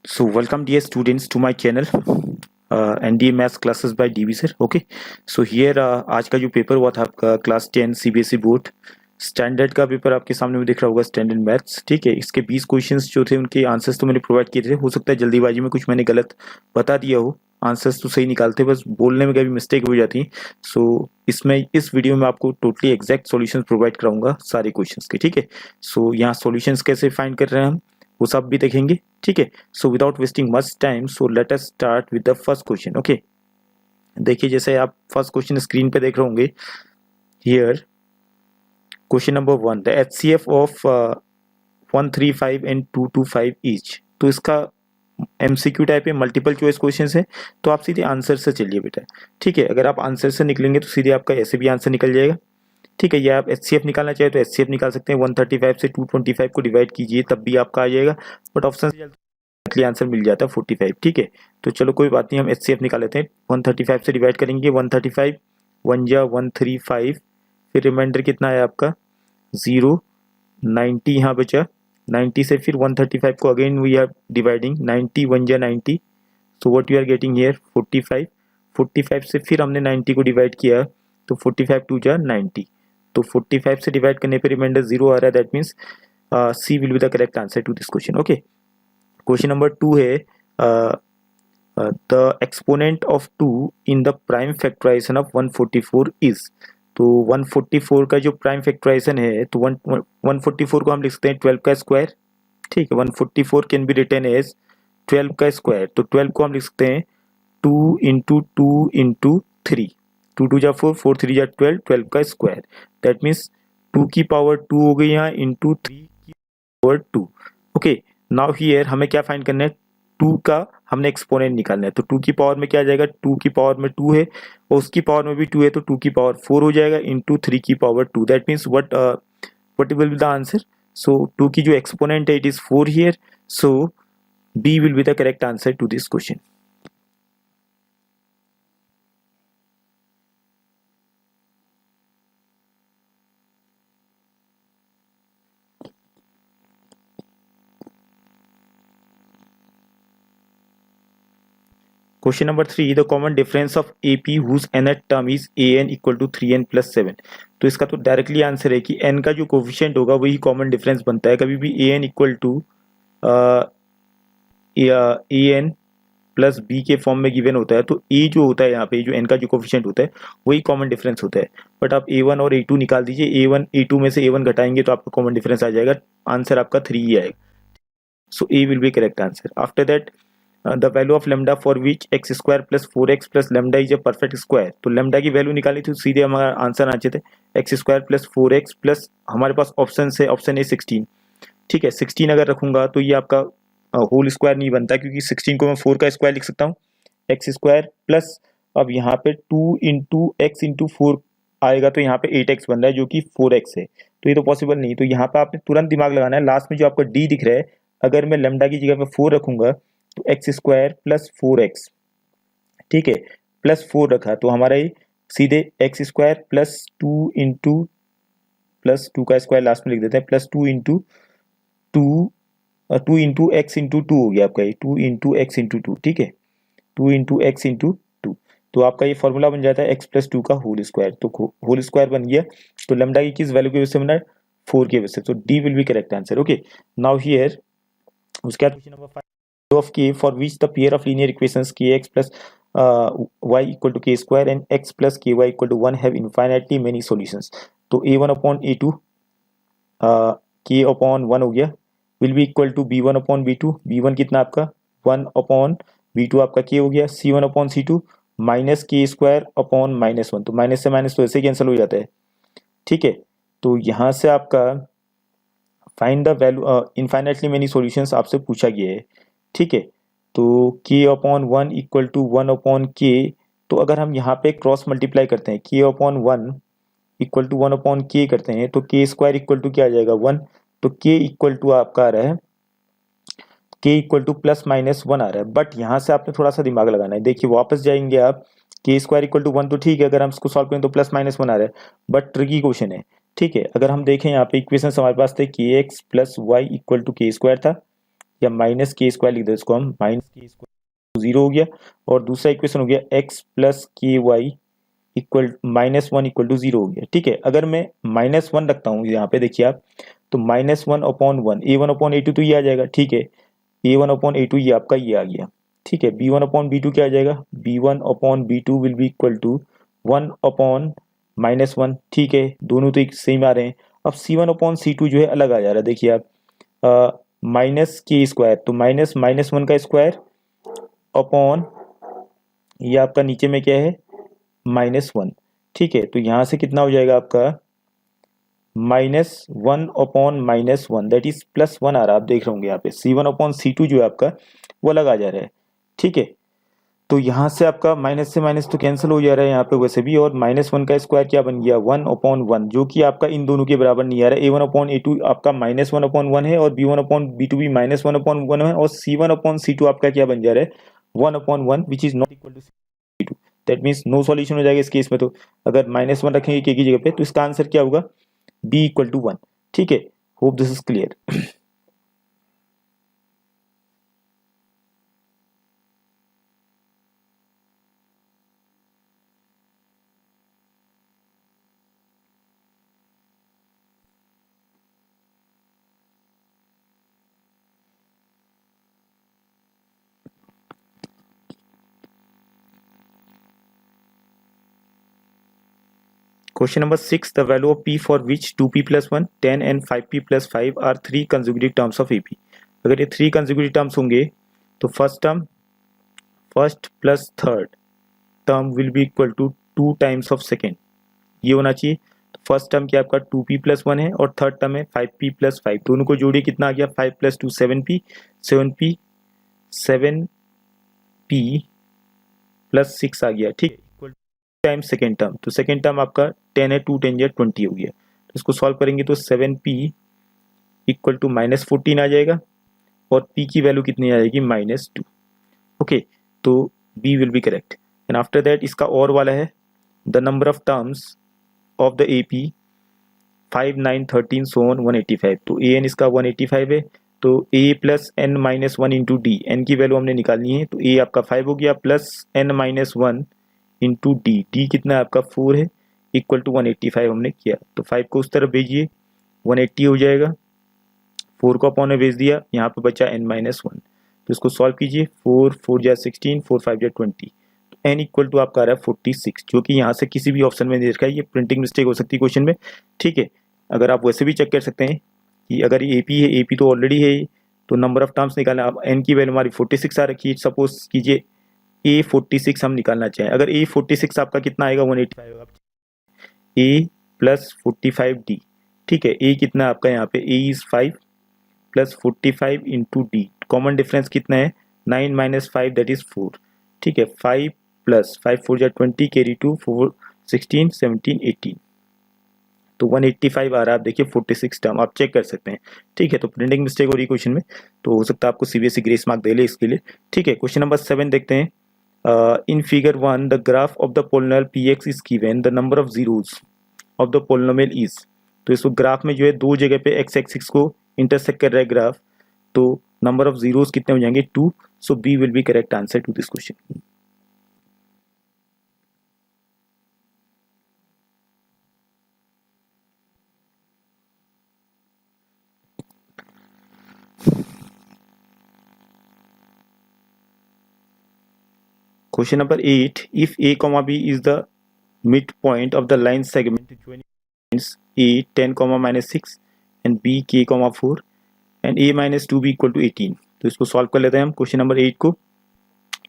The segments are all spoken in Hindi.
So welcome dear students to my channel NDA Maths classes by DB sir. Okay, so here आज का जो पेपर हुआ था आपका क्लास 10 CBSE बोर्ड स्टैंडर्ड का पेपर आपके सामने में दिख रहा होगा स्टैंडर्ड मैथ्स। ठीक है, इसके 20 क्वेश्चंस जो थे उनके आंसर्स तो मैंने प्रोवाइड किए थे। हो सकता है जल्दीबाजी में कुछ मैंने गलत बता दिया हो, आंसर्स तो सही निकालते, बस बोलने में कभी मिस्टेक हो जाती है। सो इसमें इस वीडियो में आपको टोटली एग्जैक्ट सॉल्यूशंस प्रोवाइड कराऊंगा सारे क्वेश्चंस के। ठीक है, सो यहाँ सॉल्यूशंस कैसे फाइंड कर रहे हैं हम वो सब भी देखेंगे। ठीक है, so without wasting much time so let us start with the first question. Okay, देखिए जैसे आप फर्स्ट क्वेश्चन स्क्रीन पे देख रहे होंगे। Here question number 1, the HCF of 135 and 225 each. तो इसका MCQ टाइप है, मल्टीपल चॉइस क्वेश्चन है, तो आप सीधे आंसर से चलिए बेटा। ठीक है, अगर आप आंसर से निकलेंगे तो सीधे आपका ऐसे भी आंसर निकल जाएगा। ठीक है, या आप HCF निकालना चाहे तो HCF निकाल सकते हैं। 135 से 225 को डिवाइड कीजिए तब भी आपका आ जाएगा, बट ऑप्शन से आंसर मिल जाता है 45। ठीक है, तो चलो कोई बात नहीं, हम HCF निकाल लेते हैं। 135 से डिवाइड करेंगे, 135 1 जा 135, फिर रिमाइंडर कितना है आपका 0, 90 यहाँ बचा। 90 से फिर 135 को अगेन वी आर डिवाइडिंग, 90 1 जा 90, so what you are getting here 45। 45 से फिर हमने 90 को डिवाइड किया तो 45 2 जा 90, तो 45 से डिवाइड करने पे रिमाइंडर 0 आ रहा है। That means C will be the correct answer to this question. Okay, question number 2 है the exponent of 2 in the prime factorization of 144 is. तो 144 का जो प्राइम फैक्टराइजेशन है तो 144 को हम लिख सकते हैं 12 का स्क्वायर। ठीक है, 144 कैन बी रिटन एज 12 का स्क्वायर, तो 12 को हम लिख सकते हैं 2 इंटू 2 इंटू 3, 2 2 जा 4, 4 3 जा 12, 12 का स्क्वायर। दैट मीन्स 2 की पावर 2 हो गई यहाँ इंटू 3 की पावर 2। ओके, नाउ हियर हमें क्या फाइंड करना है, 2 का हमने एक्सपोनेंट निकालना है। तो 2 की पावर में क्या आ जाएगा, 2 की पावर में 2 है और उसकी पावर में भी 2 है, तो 2 की पावर 4 हो जाएगा इंटू 3 की power 2। That means what will be the answer. So 2 की जो एक्सपोनेंट है it is 4 here, so B will be the correct answer to this question. Question number 3, the common difference of AP whose nth term is an equal to 3n plus 7। तो इसका तो डायरेक्टली आंसर है कि n का जो कोफिशिएंट होगा वही कॉमन डिफरेंस बनता है। कभी भी an equal to an plus b के फॉर्म में गिवन होता है तो a जो होता है यहाँ पे जो n का जो कोफिशिएंट होता है वही कॉमन डिफरेंस होता है। बट आप a1 और a2 निकाल दीजिए, a1 a2 में से a1 घटाएंगे तो आपका कॉमन डिफरेंस आ जाएगा, आंसर आपका 3 ही आएगा। सो a will be correct answer. After that the value of lambda for which x square plus 4x plus lambda is a perfect square। तो lambda की वैल्यू निकाली थी, सीधे हमारा आंसर आना चाहिए थे x square plus 4x plus हमारे पास ऑप्शन है, ऑप्शन ए 16। ठीक है, 16 अगर रखूंगा तो ये आपका होल स्क्वायर नहीं बनता, क्योंकि 16 को मैं 4 का स्क्वायर लिख सकता हूँ, एक्स स्क्वायर प्लस अब यहाँ पे 2 इंटू एक्स इंटू 4 आएगा तो यहाँ पे 8x बन रहा है जो कि 4x है, तो ये तो पॉसिबल नहीं। तो यहाँ पे आपने तुरंत दिमाग लगाना है, लास्ट में जो आपका d दिख रहा है अगर मैं लैम्डा की जगह पे 4 रखूंगा तो एक्स स्क्वायर प्लस 4x, ठीक है, प्लस 4 रखा तो हमारा ये सीधे x square plus 2 into plus 2 का स्क्वायर लास्ट में लिख देते हैं plus 2 into 2 into x into 2 हो गया आपका ये 2 इंटू एक्स इंटू 2। ठीक है, 2 इंटू एक्स इंटू 2, तो आपका ये फॉर्मूला बन जाता है एक्स प्लस 2 का होल स्क्वायर। तो होल स्क्वायर बन गया, तो लैम्डा की किस वैल्यू की वजह से बना है, 4 की वजह से, तो D will be correct answer. Okay, now here उसके बाद question number 5 of k for which the pair of linear equations kx plus y equal to k square and x plus ky equal to 1 have infinitely many solutions। तो a1 upon a2 k upon 1 हो गया, will be equal to b1 upon b2, b1 कितना आपका 1 upon b2 आपका k हो गया, c1 upon c2 minus k square upon -1, तो माइनस से माइनस तो ऐसे कैंसिल हो जाता है। ठीक है, तो यहाँ से आपका find the value infinitely many solutions आपसे पूछा गया है। ठीक है, तो k upon 1 equal to 1 upon k, तो अगर हम यहाँ पे क्रॉस मल्टीप्लाई करते हैं k upon 1 equal to 1 upon k करते हैं तो k स्क्वायर इक्वल टू क्या आ जाएगा 1, तो k इक्वल टू आपका आ रहा है k equal two plus minus 1 आ रहा है। बट यहाँ से आपने थोड़ा सा दिमाग लगाना है, देखिए वापस जाएंगे आप, k स्क्वायर इक्वल टू 1 तो ठीक है, अगर हम इसको सॉल्व करें तो प्लस माइनस 1 आ रहा है, बट ट्रिकी क्वेश्चन है। ठीक है, अगर हम देखें यहाँ पे इक्वेशन हमारे पास थे kx plus Y equal to k square था, या माइनस के स्क्वायर लिख दो इसको हम, माइनस के स्क्वायर 0 हो गया। और दूसरा इक्वेशन हो गया एक्स प्लस के वाई इक्वल -1 इक्वल टू 0 हो गया। ठीक है, अगर मैं -1 रखता हूँ यहाँ पे देखिए आप, तो -1/1 A1/A2 तो ये आ जाएगा। ठीक है, A1/A2 ये आपका ये आ गया। ठीक है, B1/B2 क्या आ जाएगा, B1/B2 will be equal to 1/-1। ठीक है, दोनों तो एक सेम आ रहे हैं। अब C1/C2 जो है अलग आ जा रहा है, देखिए आप, माइनस के स्क्वायर, तो -1 का स्क्वायर अपॉन ये आपका नीचे में क्या है -1। ठीक है, तो यहाँ से कितना हो जाएगा आपका -1/-1 दैट इज +1 आ रहा है। आप देख रहे होंगे यहाँ पे C1/C2 जो है आपका वो अलग आ जा रहा है। ठीक है, तो यहाँ से आपका माइनस से माइनस तो कैंसिल हो जा रहा है यहाँ पे वैसे भी, और -1 का स्क्वायर क्या बन गया 1/1, जो कि आपका इन दोनों के बराबर नहीं आ रहा है। A1/A2 आपका -1/1 है और B1/B2 भी -1/1 है, और C1/C2 आपका क्या बन जा रहा है 1/1 which is not equal to C2। That means no solution हो जाएगा इस केस में। तो अगर -1 रखेंगे के की जगह पे, तो इसका आंसर क्या होगा B इक्वल टू 1। ठीक है, hope this is clear. Question number 6. The value of P for which 2P plus 1, 10 and 5P plus 5 are 3 consecutive terms of AP। अगर ये 3 consecutive terms होंगे तो first plus third term will be equal to 2 times of second, ये होना चाहिए। तो फर्स्ट टर्म क्या आपका 2P plus 1 है और थर्ड टर्म है 5P plus 5। दोनों को जोड़िए, कितना आ गया 5 + 2 7P, 7P plus 6 आ गया। ठीक, टाइम सेकेंड टर्म, तो सेकेंड टर्म आपका 10 है, 2 10 या 20 हो गया। तो इसको सॉल्व करेंगे तो 7P इक्वल टू -14 आ जाएगा, और P की वैल्यू कितनी आ जाएगी -2। ओके, तो B will be correct. And after that इसका और वाला है the number of terms of the AP 5 9 13 so on 185। तो AN इसका 185 है, तो A plus n minus 1 into D, N की वैल्यू हमने निकालनी है। तो A आपका 5 हो गया plus n minus 1 into D, D कितना है आपका 4 है, इक्वल टू 185 हमने किया। तो 5 को उस तरफ भेजिए 180 हो जाएगा, 4 को अपॉन में भेज दिया, यहाँ पे बचा n माइनस 1। तो इसको सॉल्व कीजिए, 4 4 जा 16, 4 5 जा 20, तो n इक्वल टू आपका आ रहा है 46, जो कि यहाँ से किसी भी ऑप्शन में नहीं देखा है, ये प्रिंटिंग मिस्टेक हो सकती है क्वेश्चन में। ठीक है, अगर आप वैसे भी चेक कर सकते हैं कि अगर ये AP है, AP तो ऑलरेडी है, तो नंबर ऑफ टर्म्स निकालना। अब n की वैल्यू हमारी 46 आ रखी है, सपोज कीजिए A46 हम निकालना चाहें। अगर A46 आपका कितना आएगा 185 होगा, A प्लस 45D। ठीक है, A कितना है आपका यहाँ पे A is 5 plus 45 into D, common difference कितना है 9 माइनस 5 दैट इज 4। ठीक है, 5 प्लस 5 4 जा 20 कैरी 2 4 16 17 18, तो 185 आ रहा है। आप देखिए 46 टर्म आप चेक कर सकते हैं। ठीक है, तो प्रिंटिंग मिस्टेक हो रही है क्वेश्चन में, तो हो सकता है आपको CBSE ग्रेस मार्क दे ले इसके लिए। ठीक है, क्वेश्चन नंबर 7 देखते हैं। In figure 1 the graph of the polynomial px is given, the number of zeros of the polynomial is। तो इसको ग्राफ में जो है दो जगह पे x एक्सिस को इंटरसेक्ट कर रहा है ग्राफ, तो नंबर ऑफ जीरोस कितने हो जाएंगे 2। So B will be correct answer to this question. Question number 8. If A comma B is the midpoint of the line segment joining points A 10 comma -6 and B k comma 4 and A minus 2B equal to 18। तो इसको सॉल्व कर लेते हैं हम क्वेश्चन नंबर 8 को।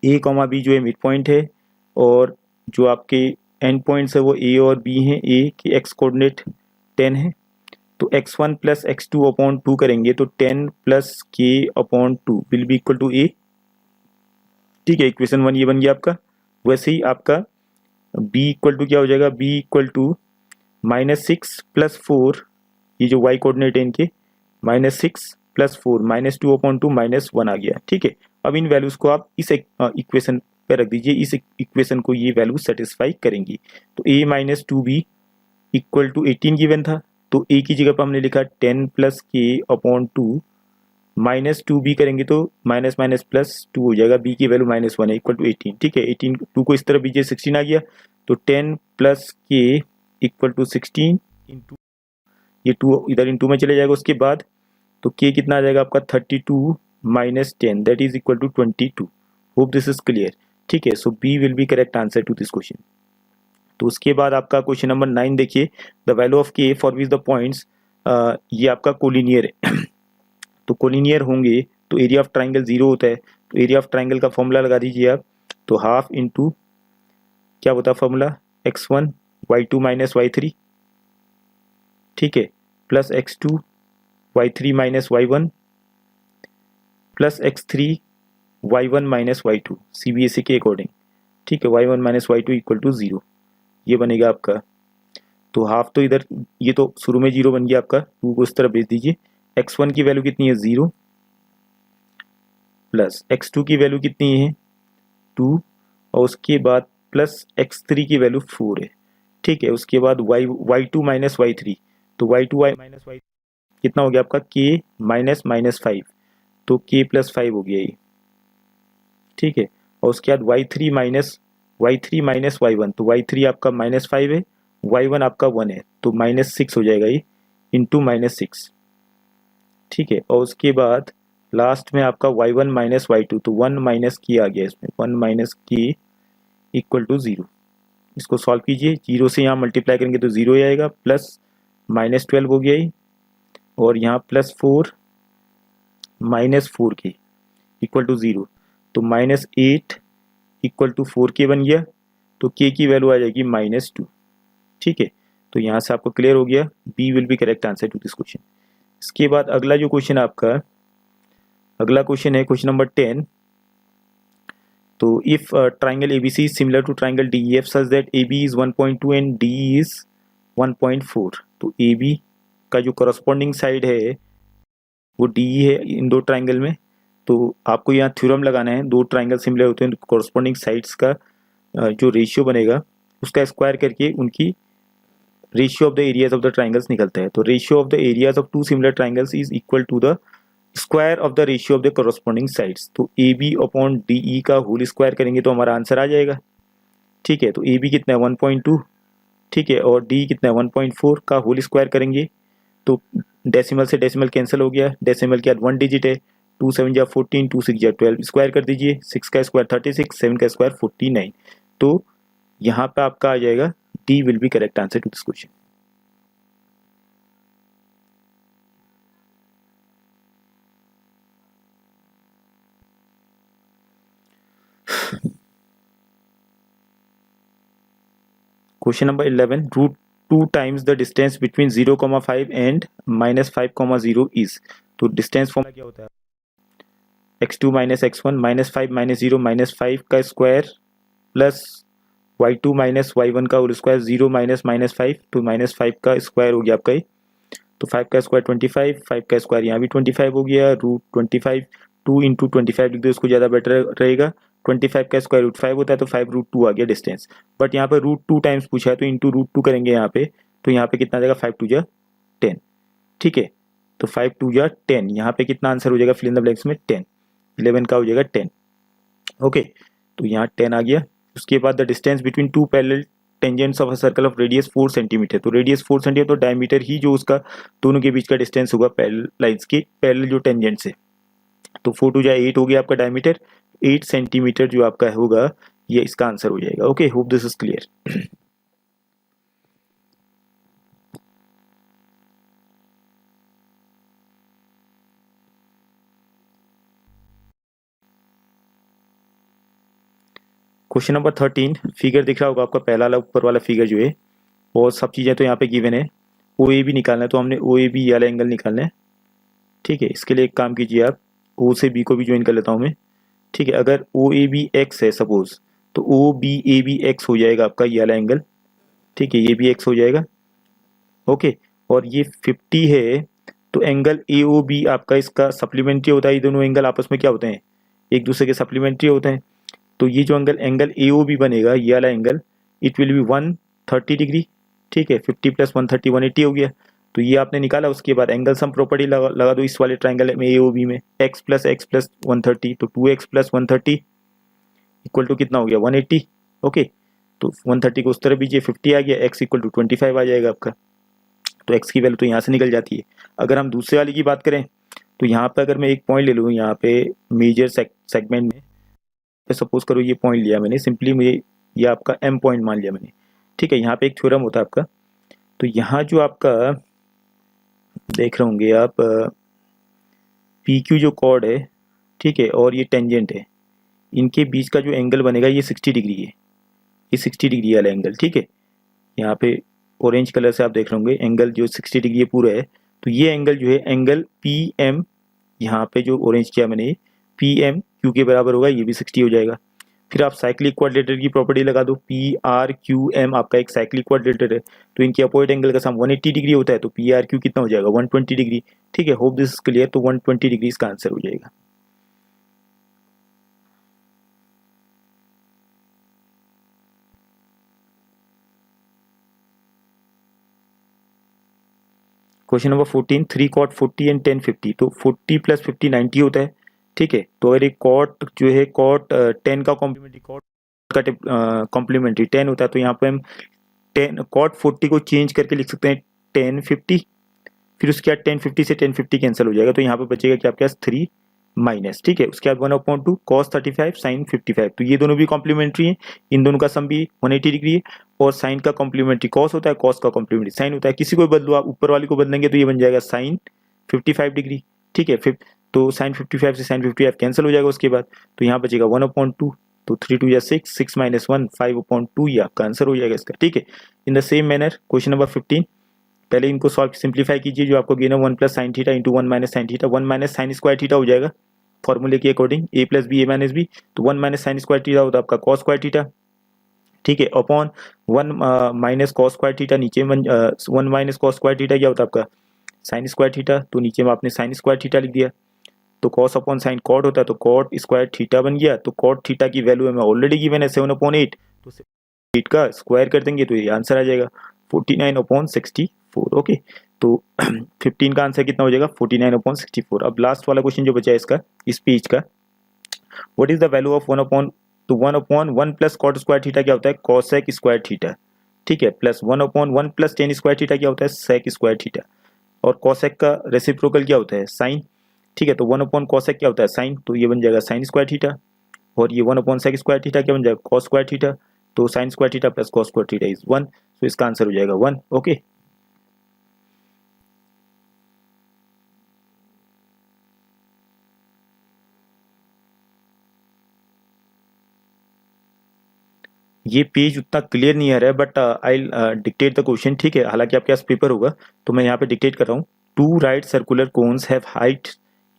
A कॉमा B जो है मिड पॉइंट है, और जो आपके एंड पॉइंट्स है वो A और B हैं। A के x कोऑर्डिनेट 10 है, तो x1 प्लस x2 अपॉन 2 करेंगे तो 10 plus k upon 2 will be equal to A। ठीक है, इक्वेशन 1 ये बन गया आपका। वैसे ही आपका B इक्वल टू क्या हो जाएगा, B इक्वल टू -6 प्लस 4, ये जो y कोऑर्डिनेट है इनके -6 प्लस 4 -2 अपॉन 2 -1 आ गया। ठीक है, अब इन वैल्यूज को आप इस इक्वेशन पे रख दीजिए, इस इक्वेशन को ये वैल्यू सेटिस्फाई करेंगी। तो A minus 2B equal to 18 given था, तो A की जगह पर हमने लिखा 10 प्लस k अपॉन 2 -2b करेंगे तो माइनस माइनस प्लस 2 हो जाएगा, b की वैल्यू -1 है इक्वल टू 18। ठीक है, 18 2 को इस तरफ बीजिए 16 आ गया, तो 10 प्लस के इक्वल टू 16 इंटू ये 2 इधर इंटू में चले जाएगा। उसके बाद तो k कितना आ जाएगा आपका 32 minus 10 that is equal to 22। Hope this is clear. ठीक है, so B will be correct answer to this question. तो उसके बाद आपका क्वेश्चन नंबर 9 देखिए, the value of K for which the points, ये आपका कोलिनियर है तो कोलिनियर होंगे तो एरिया ऑफ ट्राइंगल 0 होता है, तो एरिया ऑफ ट्राइंगल का फॉर्मूला लगा दीजिए आप। तो हाफ इंटू क्या होता है formula, x1 y2 minus y3, ठीक है, plus x2 y3 minus y1 plus x3 y1 minus y2 CBSE के अकॉर्डिंग। ठीक है, y1 minus y2 equal to 0, ये बनेगा आपका। तो हाफ तो इधर ये तो शुरू में 0 बन गया आपका, 2 को इस तरफ भेज दीजिए। x1 की वैल्यू कितनी है 0 प्लस x2 की वैल्यू कितनी है 2 और उसके बाद प्लस x3 की वैल्यू 4 है। ठीक है, उसके बाद y2 माइनस y3, तो y2 y माइनस y कितना हो गया आपका k माइनस माइनस 5, तो k प्लस 5 हो गया ये। ठीक है, और उसके बाद y3 माइनस y1, तो y3 आपका -5 है, y1 आपका 1 है, तो -6 हो जाएगा ये इंटू -6। ठीक है, और उसके बाद लास्ट में आपका y1 माइनस y2, तो 1 माइनस की आ गया इसमें, 1 माइनस की इक्वल टू 0। इसको सॉल्व कीजिए, 0 से यहाँ मल्टीप्लाई करेंगे तो 0 ही आएगा, प्लस -12 हो गया ये, और यहाँ +4 -4 के इक्वल टू 0, तो -8 इक्वल टू 4k बन गया, तो k की वैल्यू आ जाएगी -2। ठीक है, तो यहाँ से आपको क्लियर हो गया, B will be correct answer to this question. इसके बाद अगला जो क्वेश्चन आपका अगला क्वेश्चन है क्वेश्चन नंबर 10। तो if triangle ABC is similar to triangle DEF such that AB is 1.2 and DE is 1.4, तो AB का जो करस्पॉन्डिंग साइड है वो DE है इन दो ट्राइंगल में। तो आपको यहाँ थ्योरम लगाना है, दो ट्राइंगल सिमिलर होते हैं तो करस्पॉन्डिंग साइड्स का जो रेशियो बनेगा उसका स्क्वायर करके उनकी ratio of the areas of the triangles निकलता है। तो ratio of the areas of two similar triangles is equal to the square of the ratio of the corresponding sides. तो AB अपॉन DE का होल स्क्वायर करेंगे तो हमारा आंसर आ जाएगा। ठीक है, तो AB कितना है 1.2, ठीक है, और DE कितना है 1.4 का होल स्क्वायर करेंगे तो डेसिमल से डेसिमल कैंसिल हो गया, डेसिमल के बाद 1 डिजिट है, 2 7 जा 14, 2 6 जा 12, स्क्वायर कर दीजिए, 6 का स्क्वायर 36, 7 का स्क्वायर 49। तो यहाँ पे आपका आ जाएगा D will be correct answer to this question. Question number 11, root 2 times the distance between 0,5 and -5,0 is. तो डिस्टेंस फॉर्मूला क्या होता है, x2 माइनस x1 -5 -0 -5 का square plus y2 minus y1 का होल स्क्वायर, 0 माइनस -5, तो -5 का स्क्वायर हो गया आपका ये, तो 5 का स्क्वायर 25, 5 का स्क्वायर यहाँ भी 25 हो गया, रूट 25, 2 इंटू 25 लिख दो, इसको ज़्यादा बेटर रहेगा। 25 का स्क्वायर रूट 5 होता है, तो 5 रूट 2 आ गया डिस्टेंस। बट यहाँ पे रूट 2 टाइम्स पूछा है तो इंटू रूट 2 करेंगे यहाँ पे, तो यहाँ पे कितना आ जाएगा 5 2 जा 10। ठीक है, तो 5 2 जा 10, यहाँ पे कितना आंसर हो जाएगा फिल इन द ब्लैंक्स में 10, 11 का हो जाएगा 10। ओके, तो यहाँ 10 आ गया। उसके बाद the distance between two parallel tangents of a circle of radius 4 centimetre, तो रेडियस 4 सेंटीमीटर, तो डायमीटर ही जो उसका दोनों के बीच का डिस्टेंस होगा पैरेलल लाइंस के पैरेलल जो टेंजेंट्स है। तो 4 2 जा 8 हो गया आपका डायमीटर, 8 सेंटीमीटर जो आपका होगा ये इसका आंसर हो जाएगा। Okay, hope this is clear. Question number 13, figure दिख रहा होगा आपका पहला वाला ऊपर वाला फिगर जो है, और सब चीज़ें तो यहाँ पे गिवन है। OAB निकालना है, तो हमने OAB वाला एंगल निकालना है। ठीक है, इसके लिए एक काम कीजिए आप, O से B को भी ज्वाइन कर लेता हूँ मैं। ठीक है, अगर OAB x है सपोज, तो OBAB x हो जाएगा आपका ये वाला एंगल। ठीक है, ये भी x हो जाएगा। ओके, और ये 50 है, तो एंगल AOB आपका इसका सप्लीमेंट्री होता है। ये दोनों एंगल आपस में क्या होते हैं, एक दूसरे के सप्लीमेंट्री होते हैं। तो ये जो एंगल AOB बनेगा, ये वाला angle, it will be 130 degree. ठीक है, 50 प्लस 130 180 हो गया। तो ये आपने निकाला, उसके बाद एंगल सम प्रॉपर्टी लगा दो इस वाले ट्राइंगल में AOB में, x प्लस 130, तो 2x प्लस 130 इक्वल टू कितना हो गया 180। ओके, तो 130 को उस तरफ बीजिए, 50 आ गया, x इक्वल टू 25 आ जाएगा आपका। तो x की वैल्यू तो यहाँ से निकल जाती है। अगर हम दूसरे वाली की बात करें तो यहाँ पे अगर मैं एक पॉइंट ले लूँ, यहाँ पे मेजर सेगमेंट में, सपोज करो ये पॉइंट लिया मैंने, सिंपली मुझे ये आपका m पॉइंट मान लिया मैंने, ठीक है। यहाँ पे एक थ्योरम होता है आपका, तो यहाँ जो आपका देख रहे होंगे आप PQ जो कॉर्ड है, ठीक है, और ये टेंजेंट है, इनके बीच का जो एंगल बनेगा ये 60 डिग्री है, ये 60 डिग्री वाला एंगल, ठीक है। यहाँ पे ऑरेंज कलर से आप देख रहे होंगे एंगल जो 60 डिग्री पूरा है, तो ये एंगल जो है एंगल PM, यहाँ पे जो ऑरेंज किया मैंने PM Q के बराबर होगा, ये भी 60 हो जाएगा। फिर आप साइक्लिक क्वाड्रेटर की प्रॉपर्टी लगा दो, PRQM आपका एक साइक्लिक क्वाड्रेटर है, तो इनके अपोजिट एंगल का सम 180 डिग्री होता है, तो PRQ कितना हो जाएगा 120 डिग्री, ठीक है। होप दिस इज क्लियर, तो 120 डिग्री इसका आंसर हो जाएगा। क्वेश्चन नंबर 14, 3 cot 40 एंड 10 50, तो 40 प्लस 50 90 होता है, ठीक है। तो अगर एक कॉट जो है कॉट 10 का कॉम्प्लीमेंट्री कॉट का कॉम्प्लीमेंट्री 10 होता है, तो यहाँ पे हम 10 कॉट 40 को चेंज करके लिख सकते हैं 10 50, फिर उसके बाद 10 50 से 10 50 कैंसिल हो जाएगा, तो यहाँ पे बचेगा कि आपके पास 3 माइनस, ठीक है। उसके बाद 1/2 cos 35 sin 55, तो ये दोनों भी कॉम्प्लीमेंट्री हैं, इन दोनों का सम भी 180 डिग्री है, और साइन का कॉम्प्लीमेंट्री कॉस होता है, कॉस का कॉम्प्लीमेंट्री साइन होता है। किसी को बदलो आप, ऊपर वाली को बदलेंगे तो ये बन जाएगा साइन 55 डिग्री, ठीक है। फिर तो साइन 55 से साइन 55 कैंसिल हो जाएगा उसके बाद, तो यहाँ बचेगा 1/2, तो 3 2 या 6, 6 माइनस 1 5/2, ये आपका आंसर हो जाएगा इसका, ठीक है। In the same manner question number 15, पहले इनको सॉल्व सिंप्लीफाई कीजिए, जो आपको गिवन है 1 plus sine theta into 1 minus sine theta, 1 minus sine square theta हो जाएगा फॉर्मूले के according, a plus B A minus B, तो 1 माइनस साइन स्क्वायर थीटा होता है आपका कॉस स्क्वायर थीटा, ठीक है, upon 1 minus cos square theta, नीचे 1 माइनस कॉस स्क्वायर थीटा क्या होता है आपका साइन स्क्वायर थीटा, तो नीचे में आपने साइन स्क्वायर थीटा लिख दिया, तो कॉस अपॉन साइन कॉट होता है, तो कॉट स्क्वायर थीटा बन गया, तो कॉट थीटा की वैल्यू हमें ऑलरेडी गिवन है 7/8, तो 8 का स्क्वायर कर देंगे तो ये आंसर आ जाएगा 49/64। ओके, तो 15 का आंसर कितना हो जाएगा 49/64। अब लास्ट वाला क्वेश्चन जो बचा है इसका, इस पेज का, what is the value of 1/, तो 1/1 प्लस कॉट स्क्वायर थीटा क्या होता है कॉसेक स्क्वायर थीटा, ठीक है, plus 1/1 plus ten square theta क्या होता है सेक स्क्वायर थीटा, और कॉसेक का रेसिप्रोकल क्या होता है साइन, ठीक है। तो 1/, कॉसेक क्या होता है साइन, तो ये बन जाएगा साइन स्क्वायर थीटा, और ये 1/, सेक स्क्वायर थीटा क्या बन जाएगा कॉस स्क्वायर थीटा, तो sign square theta plus cos square theta is 1, तो इसका आंसर हो जाएगा 1। ओके, ये पेज उतना क्लियर नहीं आ रहा है, but I dictate the question, ठीक है। हालांकि आपके पास पेपर होगा, तो मैं यहाँ पे डिक्टेट कर रहा हूँ। 2 right circular cones have height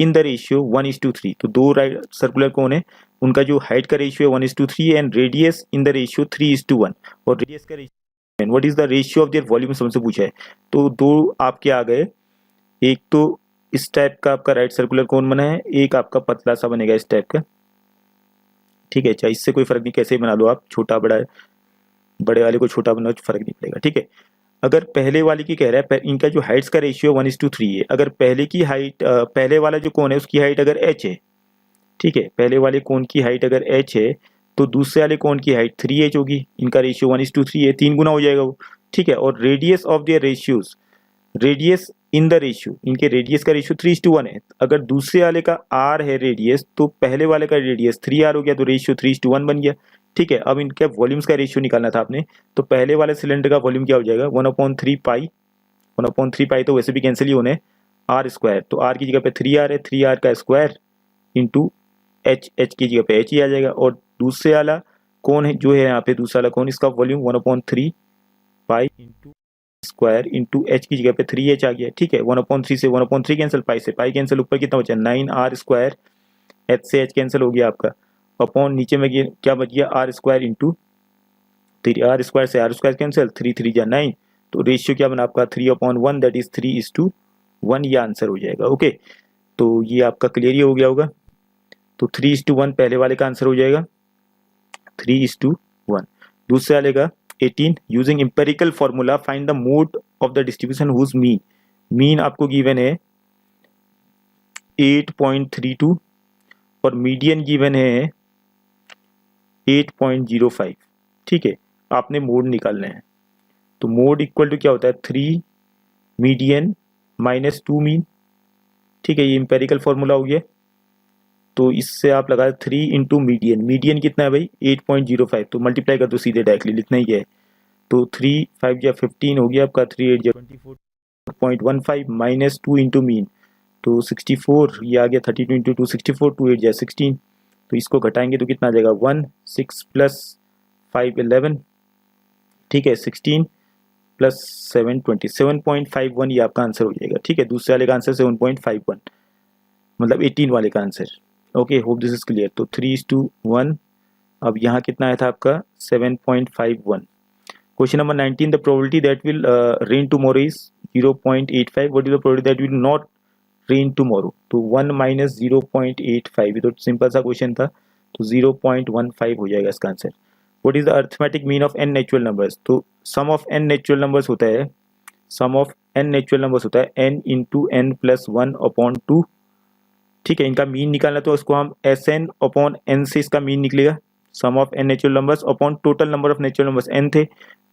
in the ratio 1:3, तो 2 राइट सर्कुलर कोन है, उनका जो हाइट का रेशियो है 1:3 है, and radius in the ratio 3:1, और रेडियस का ratio, what is the ratio of their volume हमसे पूछा है। तो 2 आपके आ गए, एक तो इस टाइप का आपका राइट सर्कुलर कोन बना है, एक आपका पतला सा बनेगा इस टाइप का, ठीक है। चाहे इससे कोई फर्क नहीं, कैसे बना लो आप, छोटा बड़ा है, बड़े वाले को छोटा बनाओ फर्क नहीं पड़ेगा, ठीक है। अगर पहले वाले की कह रहा है इनका जो हाइट्स का रेशियो 1:3 है, अगर पहले की हाइट पहले वाला जो कोन है उसकी हाइट अगर h है, ठीक है, पहले वाले कोन की हाइट अगर h है, तो दूसरे वाले कोन की हाइट 3h होगी, इनका रेशियो 1:3 है, 3 गुना हो जाएगा वो, ठीक है। और radius of their ratios, radius in the ratio, इनके रेडियस का रेशियो 3:1 है, अगर दूसरे वाले का r है रेडियस, तो पहले वाले का रेडियस 3r हो गया, तो रेशियो 3:1 बन गया, ठीक है। अब इनके वॉल्यूम्स का रेशियो निकालना था आपने, तो पहले वाले सिलेंडर का वॉल्यूम क्या हो जाएगा 1/3 पाई, 1/3 पाई तो वैसे भी कैंसिल ही होने, आर स्क्वायर, तो आर की जगह पे 3r है, 3r का स्क्वायर इंटू एच की जगह पे एच ही आ जाएगा, और दूसरे वाला कौन है जो है यहाँ पे दूसरा वाला कौन, इसका volume 1/3 pi into square into H की जगह पे 3h आ गया, ठीक है। 1/3 से 1/3 कैंसिल, पाई से पाई कैंसिल, ऊपर कितना बचा 9r स्क्वायर, एच से एच कैंसिल हो गया आपका, अपॉन नीचे में क्या बच गया R square into 3r square से आर स्क्वायर कैंसिल, 3 3 जा 9, तो रेशियो क्या बना आपका 3/1, दैट इज 3:1, ये आंसर हो जाएगा। ओके, तो ये आपका क्लियर ही हो गया होगा, तो 3:1 पहले वाले का आंसर हो जाएगा 3:1। दूसरे वाले का 18, using empirical formula find the mode of the distribution whose mean, mean आपको गिवन है 8.32 और मीडियन गिवन है 8.05। ठीक है, आपने मोड निकालने हैं। तो मोड इक्वल टू क्या होता है, 3 मीडियन माइनस 2 मीन। ठीक है, ये इंपेरिकल फॉर्मूला हो गया। तो इससे आप लगा 3 इंटू मीडियन। मीडियन कितना है भाई, 8.05। तो मल्टीप्लाई कर दो सीधे, डायरेक्टली लिखना ही है। तो 3 5 या 15 हो गया आपका, 3 8 24.15 माइनस 2 इंटू मीन। तो 64, ये आ गया 32 इंटू 2 64, 2 8 या 16। तो इसको घटाएंगे तो कितना आ जाएगा, 1 6 प्लस 5 11। ठीक है, 16 प्लस 7 20, 7.51 ये आपका आंसर हो जाएगा। ठीक है, दूसरे वाले का आंसर 7.51, मतलब 18 वाले का answer. Okay, hope this is clear. तो 3:1। अब यहाँ कितना आया था आपका, 7.51। Question number 19, the probability that will rain tomorrow is 0.85। What is the probability that will not rain tomorrow. तो 1 माइनस 0.85, ये तो सिंपल सा क्वेश्चन था। तो 0.15 हो जाएगा इसका answer. What is the arithmetic mean of N natural numbers. तो sum of N natural numbers होता है, sum of N natural numbers होता है n into N plus 1 upon 2। ठीक है, इनका मीन निकालना तो उसको हम एस एन अपॉन एन से इसका मीन निकलेगा। Sum of N natural numbers upon total number of natural numbers N थे,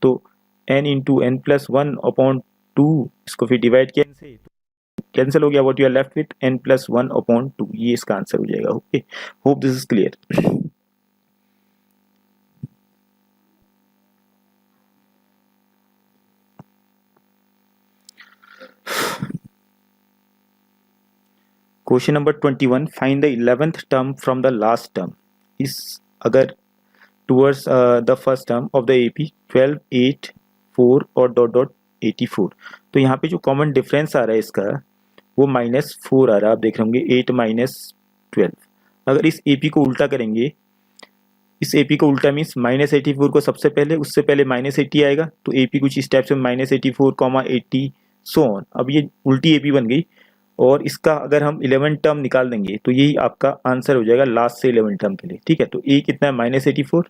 तो N into N plus 1 upon 2, इसको फिर डिवाइड किया से कैंसिल हो गया। What you are left with n plus 1 upon 2, ये इसका आंसर हो जाएगा। Okay, hope this is clear. Question number 21, find the 11th term from the last term. इस अगर towards the first term of the AP 12 8 4 और डॉट डॉट 84। तो यहाँ पे जो कॉमन डिफरेंस आ रहा है इसका, वो -4 आ रहा है। आप देख रहे होंगे 8 माइनस 12। अगर इस एपी को उल्टा करेंगे, इस एपी को उल्टा मीन्स -84 को सबसे पहले, उससे पहले -80 आएगा। तो एपी कुछ इस टाइप से -84, 80 सो ऑन। अब ये उल्टी एपी बन गई, और इसका अगर हम 11 टर्म निकाल देंगे तो यही आपका आंसर हो जाएगा लास्ट से 11 टर्म के लिए। ठीक है, तो ए कितना है, -84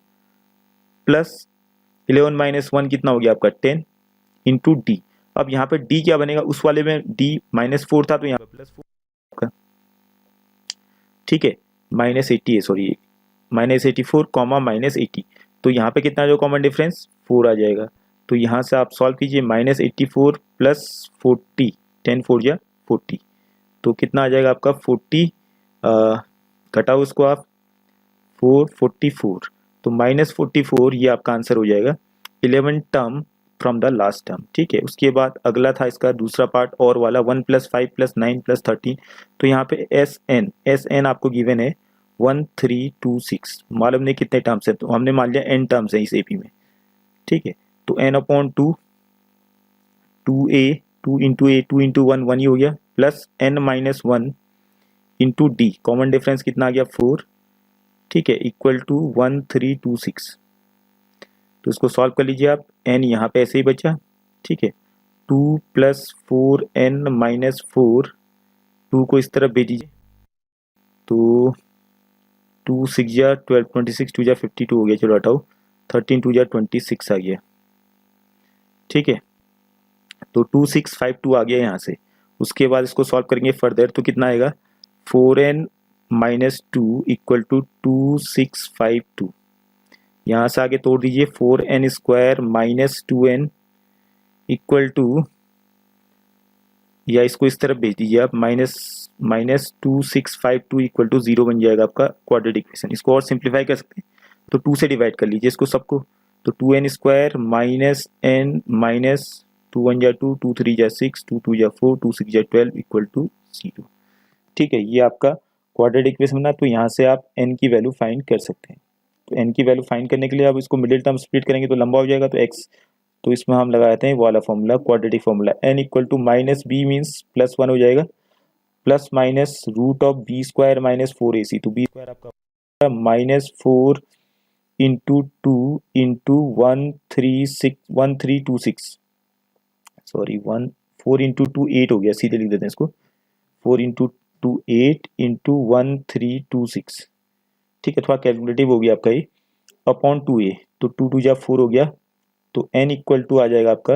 प्लस 11 माइनस 1 कितना हो गया आपका 10 इंटू डी। अब यहाँ पे डी क्या बनेगा, उस वाले में डी -4 था, तो यहाँ पे +4 आपका। ठीक है, -80 है, सॉरी -84 -80। तो यहाँ पे कितना जो कॉमन डिफरेंस 4 आ जाएगा। तो यहाँ से आप सॉल्व कीजिए, -84 प्लस 40, 10 4 या 40। तो कितना आ जाएगा आपका 40, घटाओ उसको आप 444। तो -44 ये आपका आंसर हो जाएगा 11 term from the last term. ठीक है, उसके बाद अगला था इसका दूसरा पार्ट और वाला 1 + 5 + 9 + 13। तो यहाँ पे एस एन आपको गिवन है 1326। मालूम नहीं कितने टर्म्स है, तो हमने मान लिया n टर्म्स है इस एपी में। ठीक है, तो n/2 2a 2 इंटू ए 2 इंटू 1 1 ही हो गया, plus n-1 into D, common difference कितना आ गया 4। ठीक है, इक्वल टू 1326। तो इसको सॉल्व कर लीजिए आप, n यहाँ पे ऐसे ही बचा। ठीक है, 2 + 4n-4, 2 को इस तरफ भेज दीजिए। तो 2 6 या 12 26 2 या 52 हो गया, चलो हटाओ, 13 2 या 26 आ गया। ठीक है, तो 2652 आ गया यहाँ से। उसके बाद इसको सॉल्व करेंगे फर्दर, तो कितना आएगा 4n-2 इक्वल टू 2652। यहाँ से आगे तोड़ दीजिए, 4n² - 2n इक्वल टू, या इसको इस तरफ भेज दीजिए आप, -2652 इक्वल टू 0 बन जाएगा आपका क्वाड्रेटिक इक्वेशन। इसको और सिंप्लीफाई कर सकते हैं, तो 2 से डिवाइड कर लीजिए इसको सबको। तो 2n² -n माइनस 2 1 या 2, 2 3 या 6, 2 2 या 4, 2 6 या 12 इक्वल टू 0। ठीक है, ये आपका क्वाड्रेटिक इक्वेशन बना। तो यहाँ से आप n की वैल्यू फाइंड कर सकते हैं। तो n की वैल्यू फाइंड करने के लिए आप इसको मिडिल टर्म स्प्लिट करेंगे तो लंबा हो जाएगा, तो x, तो इसमें हम लगाते हैं वो वाला formula, quadratic formula, n equal to -b means +1 हो जाएगा, प्लस माइनस √b² - 4ac। तो b² आपका -4 इंटू 2 इंटू 1326, सॉरी 4 इंटू 2 8 हो गया, सीधे लिख देते हैं इसको, 4 इंटू 2 8 इंटू 1326। ठीक है, थोड़ा कैलकुलेटिव हो गया आपका ये, अपॉन 2a, तो 2 2 या 4 हो गया। तो n इक्वल टू आ जाएगा आपका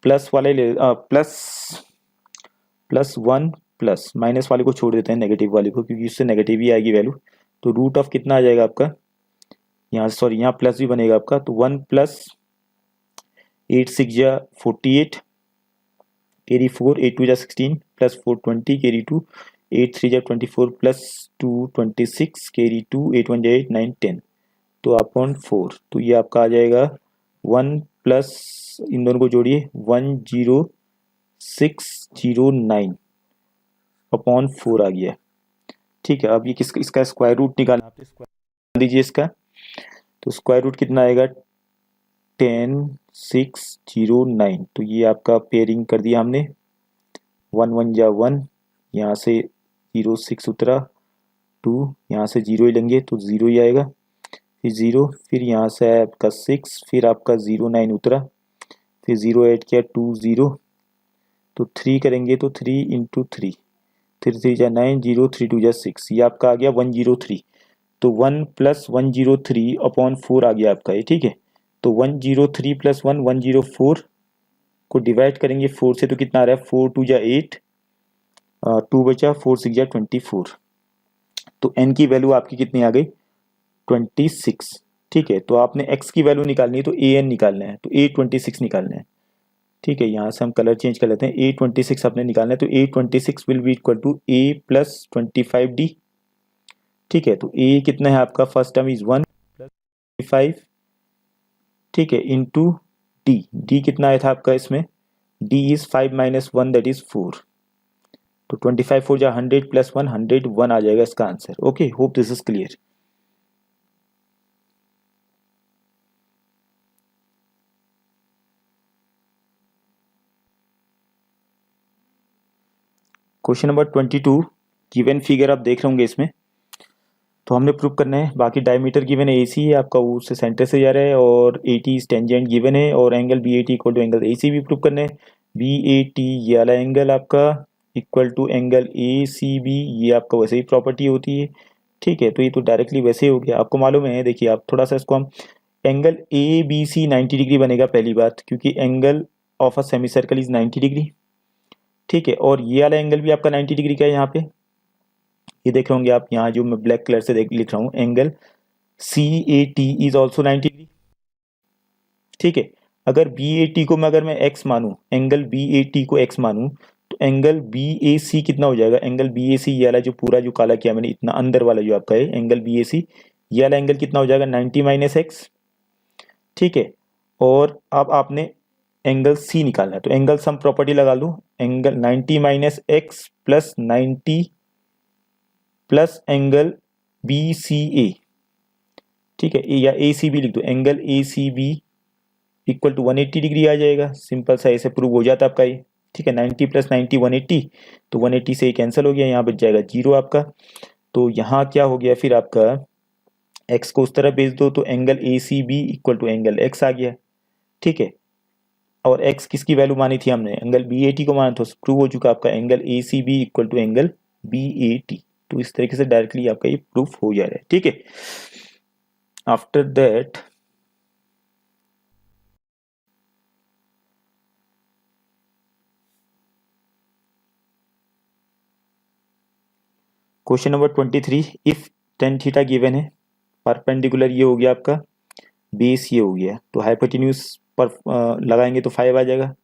प्लस वाले प्लस प्लस 1 प्लस माइनस वाले को छोड़ देते हैं, नेगेटिव वाले को, क्योंकि उससे नेगेटिव ही आएगी वैल्यू। तो रूट ऑफ कितना आ जाएगा आपका, यहाँ सॉरी यहाँ प्लस भी बनेगा आपका, तो 1 प्लस 8 6 जा 48 कैरी 4, 8 2 जा 16 प्लस 4 20 कैरी 2, 8 3 जा 24 प्लस 2 26 कैरी 2, 8 1 जा 8 9 10, तो अपॉन 4। तो ये आपका आ जाएगा 1 प्लस, इन दोनों को जोड़िए, 10609 अपॉन 4 आ गया। ठीक है, अब ये किसका, इसका स्क्वायर रूट निकालना, आप स्क्वायर दीजिए इसका। तो स्क्वायर रूट कितना आएगा, 10609। तो ये आपका पेयरिंग कर दिया हमने, 1 1 जा 1, यहाँ से 06 उतरा, 2 यहाँ से 0 ही लेंगे तो 0 ही आएगा, फिर 0, फिर यहाँ से आया आपका 6, फिर आपका 09 उतरा, फिर 0 ऐड किया 2 0, तो 3 करेंगे तो 3 इंटू 3, 3 3 जा 9, 0 3 2 जा 6, ये आपका आ गया 103। तो 1 प्लस 103 अपॉन 4 आ गया आपका ये। ठीक है, तो 103 प्लस 1 104 को डिवाइड करेंगे 4 से, तो कितना आ रहा है, 4 2 जा 8, 2 बचा, 4 6 जा 24। तो n की वैल्यू आपकी कितनी आ गई, 26। ठीक है, तो आपने x की वैल्यू निकालनी है तो an निकालना है, तो a26 निकालना है। ठीक है, यहाँ से हम कलर चेंज कर लेते हैं, a26 आपने निकालना है, तो a26 will be equal to a plus 25d। ठीक है, तो a कितना है आपका, फर्स्ट टर्म इज 1 प्लस 25, ठीक है, इंटू d कितना आया था आपका इसमें, d is 5 minus 1 that is 4, तो 25 4 जा 100 प्लस 1 101 आ जाएगा इसका answer. Okay, hope this is clear. Question number 22, given figure आप देख रहे होंगे इसमें, तो हमने प्रूव करना है, बाकी डायमीटर गिवन है AC है आपका, उससे सेंटर से जा रहा है, और 80 टेंजेंट गिवन है, और angle BAT equal to angle AC भी प्रूव करना है। BAT ये वाला एंगल आपका इक्वल टू एंगल ACB, ये आपका वैसे ही प्रॉपर्टी होती है। ठीक है, तो ये तो डायरेक्टली वैसे ही हो गया, आपको मालूम है। देखिए आप थोड़ा सा इसको हम, एंगल ABC 90 डिग्री बनेगा पहली बात, क्योंकि angle of a semi circle is 90 degree. ठीक है, और ये वाला एंगल भी आपका 90 डिग्री का है। यहाँ पे ये देख रहे होंगे आप, यहाँ जो मैं ब्लैक कलर से लिख रहा हूँ, angle CAT is also 90 degree. ठीक है, अगर BAT को मैं, अगर मैं x मानूं, एंगल BAT को x मानूं, तो एंगल BAC कितना हो जाएगा, एंगल BAC ये वाला जो पूरा जो काला किया मैंने, इतना अंदर वाला जो आपका है एंगल BAC, ये वाला एंगल कितना हो जाएगा, 90 माइनस x। ठीक है, और अब आपने एंगल C निकालना है, तो एंगल सम प्रॉपर्टी लगा लूं, angle 90 minus x plus 90 plus angle BCA। ठीक है, या ACB लिख दो, angle ACB equal to 180 degree आ जाएगा। सिंपल सा ऐसे प्रूव हो जाता आपका ये। ठीक है, 90 प्लस 90 180, तो 180 से ही कैंसिल हो गया, यहाँ बच जाएगा 0 आपका। तो यहाँ क्या हो गया फिर आपका, x को उस तरह भेज दो, तो angle ACB equal to angle x आ गया। ठीक है, और x किसकी वैल्यू मानी थी हमने, एंगल BAT को माना, तो प्रूव हो चुका आपका angle ACB equal to angle BAT। तो इस तरीके से डायरेक्टली आपका ये प्रूफ हो जा रहा है। ठीक है, after that question number 23, if tan theta given है, परपेंडिकुलर ये हो गया आपका, बेस ये हो गया, तो हाइपोटेन्यूज पर लगाएंगे तो 5 आ जाएगा।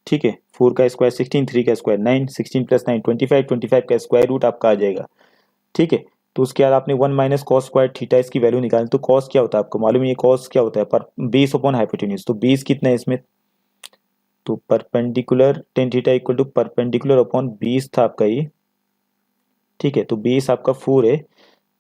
ठीक है, 4 का स्क्वायर 16, 3 का स्क्वायर 9, 16 प्लस 9 25, 25 का स्क्वायर रूट आपका आ जाएगा। ठीक है, तो उसके बाद आपने 1 माइनस कॉस स्क्वायर थीटा इसकी वैल्यू निकालनी, तो कॉस क्या होता है आपको मालूम है, ये कॉस क्या होता है, पर बेस अपॉन हाइपोटेन्यूज, तो बेस कितना है इसमें, तो perpendicular tan theta equal to perpendicular upon base था आपका ये। ठीक है, तो बेस आपका 4 है,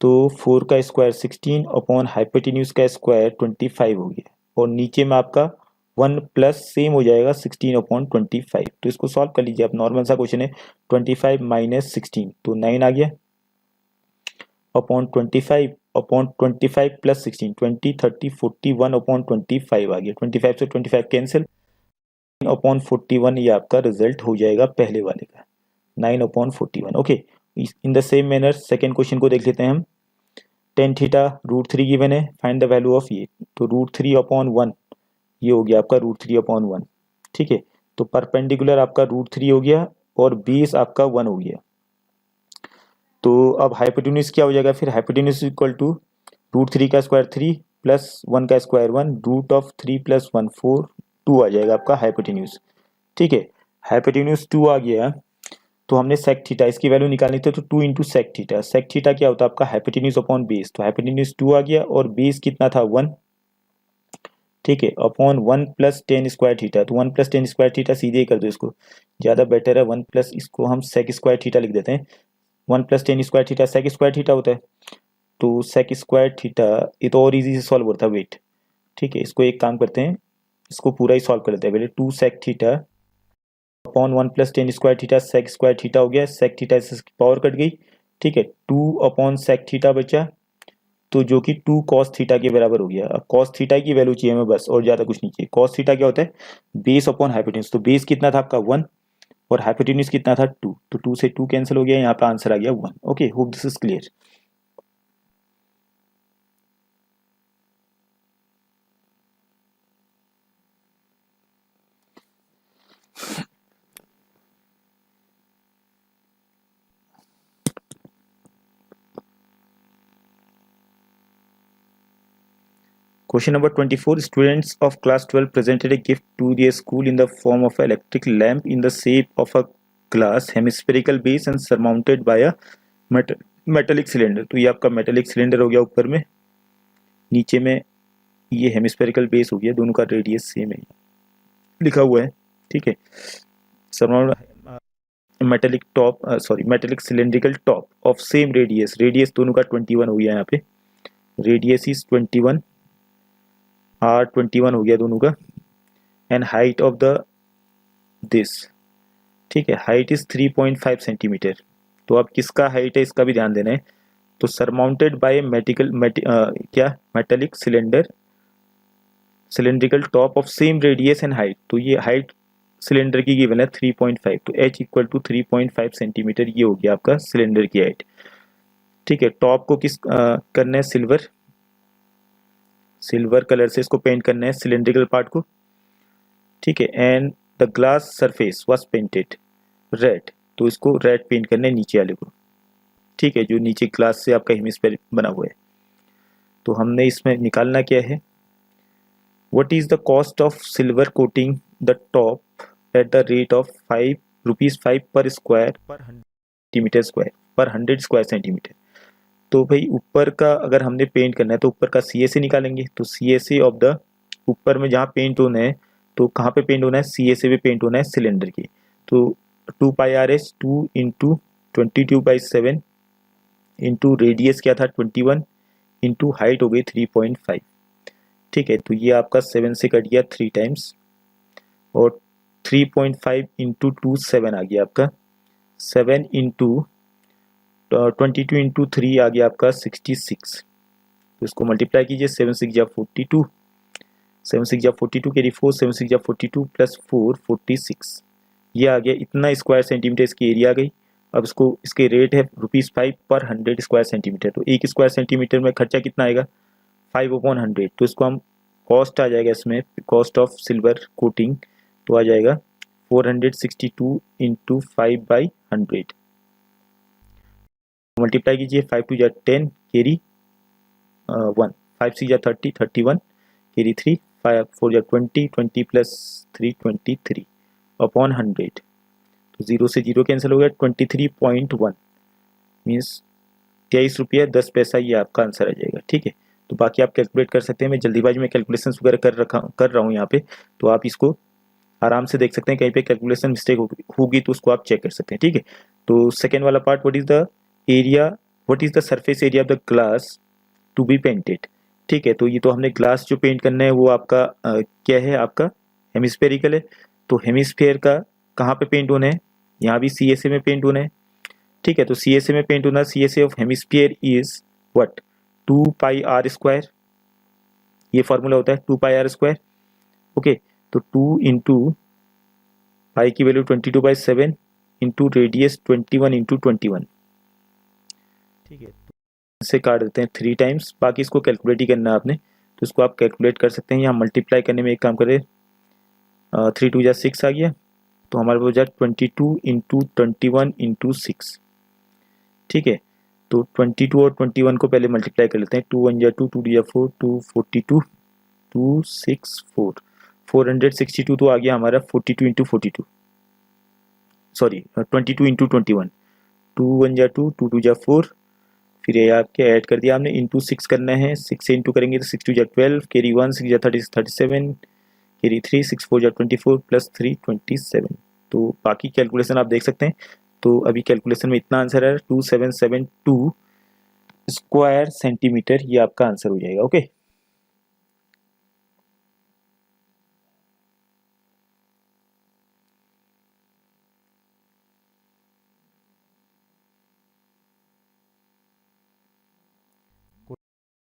तो 4 का स्क्वायर 16 अपॉन हाइपोटेन्यूज का स्क्वायर 25 हो गया, और नीचे में आपका 1 प्लस सेम हो जाएगा 16 अपॉन 25। तो इसको सॉल्व कर लीजिए आप, नॉर्मल सा क्वेश्चन है, 25 माइनस 16 तो 9 आ गया, अपॉन 25 अपॉन 25 प्लस 16 20 30 41 अपॉन 25 आ गया, 25 से 25 कैंसिल, अपॉन 41 ये आपका रिजल्ट हो जाएगा पहले वाले का, 9 upon 41। Okay, in the same manner second question को देख लेते हैं हम। tan थीटा √3 गिवन है, फाइंड द वैल्यू ऑफ ये, तो √3 अपॉन 1 ये हो गया आपका √3 अपॉन 1। ठीक है, तो परपेंडिकुलर आपका √3 हो गया, और बेस आपका 1 हो गया। तो अब हाइपोटेन्यूज क्या हो जाएगा फिर, हाइपोटेन्यूज इक्वल टू √3 का स्क्वायर 3 प्लस 1 का स्क्वायर 1 √3 + 1 4 2 आ जाएगा आपका हाइपोटेन्यूज। ठीक है, हाइपोटेन्यूज 2 आ गया तो हमने सेक थीटा इसकी वैल्यू निकालनी थी, तो 2 into sec theta. Sec theta क्या होता है आपका, हाइपोटेन्यूज अपॉन बेस। तो हाइपोटेन्यूज 2 आ गया और बेस कितना था 1, ठीक है, अपॉन 1 + tan स्क्वायर थीटा। तो 1 + tan स्क्वायर थीटा सीधे ही कर दो, इसको ज़्यादा बेटर है 1 प्लस, इसको हम सेक स्क्वायर थीटा लिख देते हैं। 1 + tan square theta sec square theta होता है, तो सेक स्क्वायर थीटा ये तो और इजी से सॉल्व होता है वेट। ठीक है, इसको एक काम करते हैं, इसको पूरा ही सॉल्व कर लेते हैं पहले। 2 sec theta upon 1 + tan square theta sec square theta हो गया, सेक थीटा से पावर कट गई। ठीक है, 2 अपॉन सेक थीटा बचा, तो जो कि 2 cos थीटा के बराबर हो गया। अब cos थीटा की वैल्यू चाहिए हमें बस, और ज़्यादा कुछ नहीं चाहिए। cos थीटा क्या होता है, बेस अपॉन हाइपोटेन्यूज। तो बेस कितना था आपका 1 और हाइपोटेन्यूज कितना था 2, तो 2 से 2 कैंसिल हो गया, यहाँ पे आंसर आ गया 1। Okay, hope this is clear. Question number 24. Students of class 12 presented a gift to their school in the form of an electric lamp in the shape of a glass hemispherical base and surmounted by a metallic cylinder. तो ये आपका metallic cylinder हो गया ऊपर में, नीचे में ये हेमिस्फेरिकल बेस हो गया, दोनों का रेडियस सेम है लिखा हुआ है। ठीक है, surround metallic top, sorry metallic cylindrical top of same radius, radius दोनों का 21 हो गया, यहाँ पे रेडियस इज 21, R21 हो गया दोनों का, and height of the this, ठीक है, हाइट इज 3.5 सेंटीमीटर। तो अब किसका हाइट है इसका भी ध्यान देना है। तो surmounted bye metallic cylindrical top of same radius and height. तो ये हाइट सिलेंडर की गिवन है 3.5, तो h इक्वल टू 3.5 सेंटीमीटर, ये हो गया आपका सिलेंडर की हाइट। ठीक है, टॉप को किस करना है, सिल्वर कलर से इसको पेंट करना है सिलेंड्रिकल पार्ट को। ठीक है, and the glass surface was painted red, तो इसको रेड पेंट करना है नीचे वाले को। ठीक है, जो नीचे ग्लास से आपका हेमिस्फीयर बना हुआ है। तो हमने इसमें निकालना क्या है, what is the cost of silver coating the top at the rate of ₹5 पर स्क्वायर पर 100 सेंटीमीटर स्क्वायर पर 100 स्क्वायर सेंटीमीटर। तो भाई ऊपर का अगर हमने पेंट करना है तो ऊपर का CSA निकालेंगे। तो CSA ऑफ द, ऊपर में जहाँ पेंट होना है, तो कहाँ पे पेंट होना है, CSA पे पेंट होना है सिलेंडर की। तो 2πrs 2 इंटू 22/7 इंटू रेडियस क्या था 21 इंटू हाइट हो गई 3.5। ठीक है, तो ये आपका 7 से कट गया 3 टाइम्स, और 3.5 इंटू 2 7 आ गया आपका, 7 इंटू 22 इंटू 3 आ गया आपका 66। तो इसको मल्टीप्लाई कीजिए, 7 6 जा 42, 7 6 जा 42 कैरी 4, 7 6 जा 42 प्लस 4 46, ये आ गया। इतना स्क्वायर सेंटीमीटर इसकी एरिया आ गई। अब इसको, इसके रेट है ₹5 पर 100 स्क्वायर सेंटीमीटर। तो एक स्क्वायर सेंटीमीटर में खर्चा कितना आएगा, 5/100। तो इसको हम कॉस्ट आ जाएगा इसमें, कॉस्ट ऑफ सिल्वर कोटिंग, तो आ जाएगा 462 इंटू 5/100। मल्टीप्लाई कीजिए, 5 2 जा 10 कैरी 1, 5 6 जा 30 31 कैरी 3, 5 4 जा 20 20 प्लस 3 23 अपॉन 100। तो 0 से 0 कैंसिल हो गया, 23.1 मीन्स ₹23.10, ये आपका आंसर आ जाएगा। ठीक है, तो बाकी आप कैलकुलेट कर सकते हैं। मैं जल्दीबाजी में कैलकुलेशन वगैरह कर रहा हूँ यहाँ पे, तो आप इसको आराम से देख सकते हैं। कहीं पे कैलकुलेशन मिस्टेक होगी तो उसको आप चेक कर सकते हैं। ठीक है, तो सेकेंड वाला part, what is the surface area of the glass to be painted. ठीक है, तो ये तो हमने ग्लास जो पेंट करना है वो आपका क्या है, आपका हेमिस्फेरिकल है। तो हेमिस्फेयर का कहाँ पे पेंट होना है, यहाँ भी CSA में पेंट होना है। ठीक है, तो CSA में पेंट होना, CSA of hemisphere is what, 2πr², ये फॉर्मूला होता है 2πr²। ओके, तो 2 इंटू पाई की वैल्यू 22/7 इंटू रेडियस 21 इंटू 21। ठीक है, से काट देते हैं 3 टाइम्स, बाकी इसको कैलकुलेट ही करना है आपने, तो इसको आप कैलकुलेट कर सकते हैं। यहाँ मल्टीप्लाई करने में एक काम करें, 3 2 जा 6 आ गया, तो हमारे पास हो जाए 22 इंटू 21 इंटू 6। ठीक है, तो 22 और 21 को पहले मल्टीप्लाई कर लेते हैं। 2 1 जा 2, 2 जा 4, 242, 264, 462 तो आ गया हमारा 42 इंटू 42, सॉरी 22 इंटू 21। 2 1 जा 2, 2 2 जा 4, फिर ये आपके ऐड कर दिया आपने, इंटू 6 करना है। 6 से इंटू करेंगे तो 6 2 जा 12, कैरी 1, 6 जा 30 37, कैरी 3, 6 4 जा 24 प्लस 3 27। तो बाकी कैलकुलेशन आप देख सकते हैं। तो अभी कैलकुलेशन में इतना आंसर है 2772 स्क्वायर सेंटीमीटर, ये आपका आंसर हो जाएगा। Okay,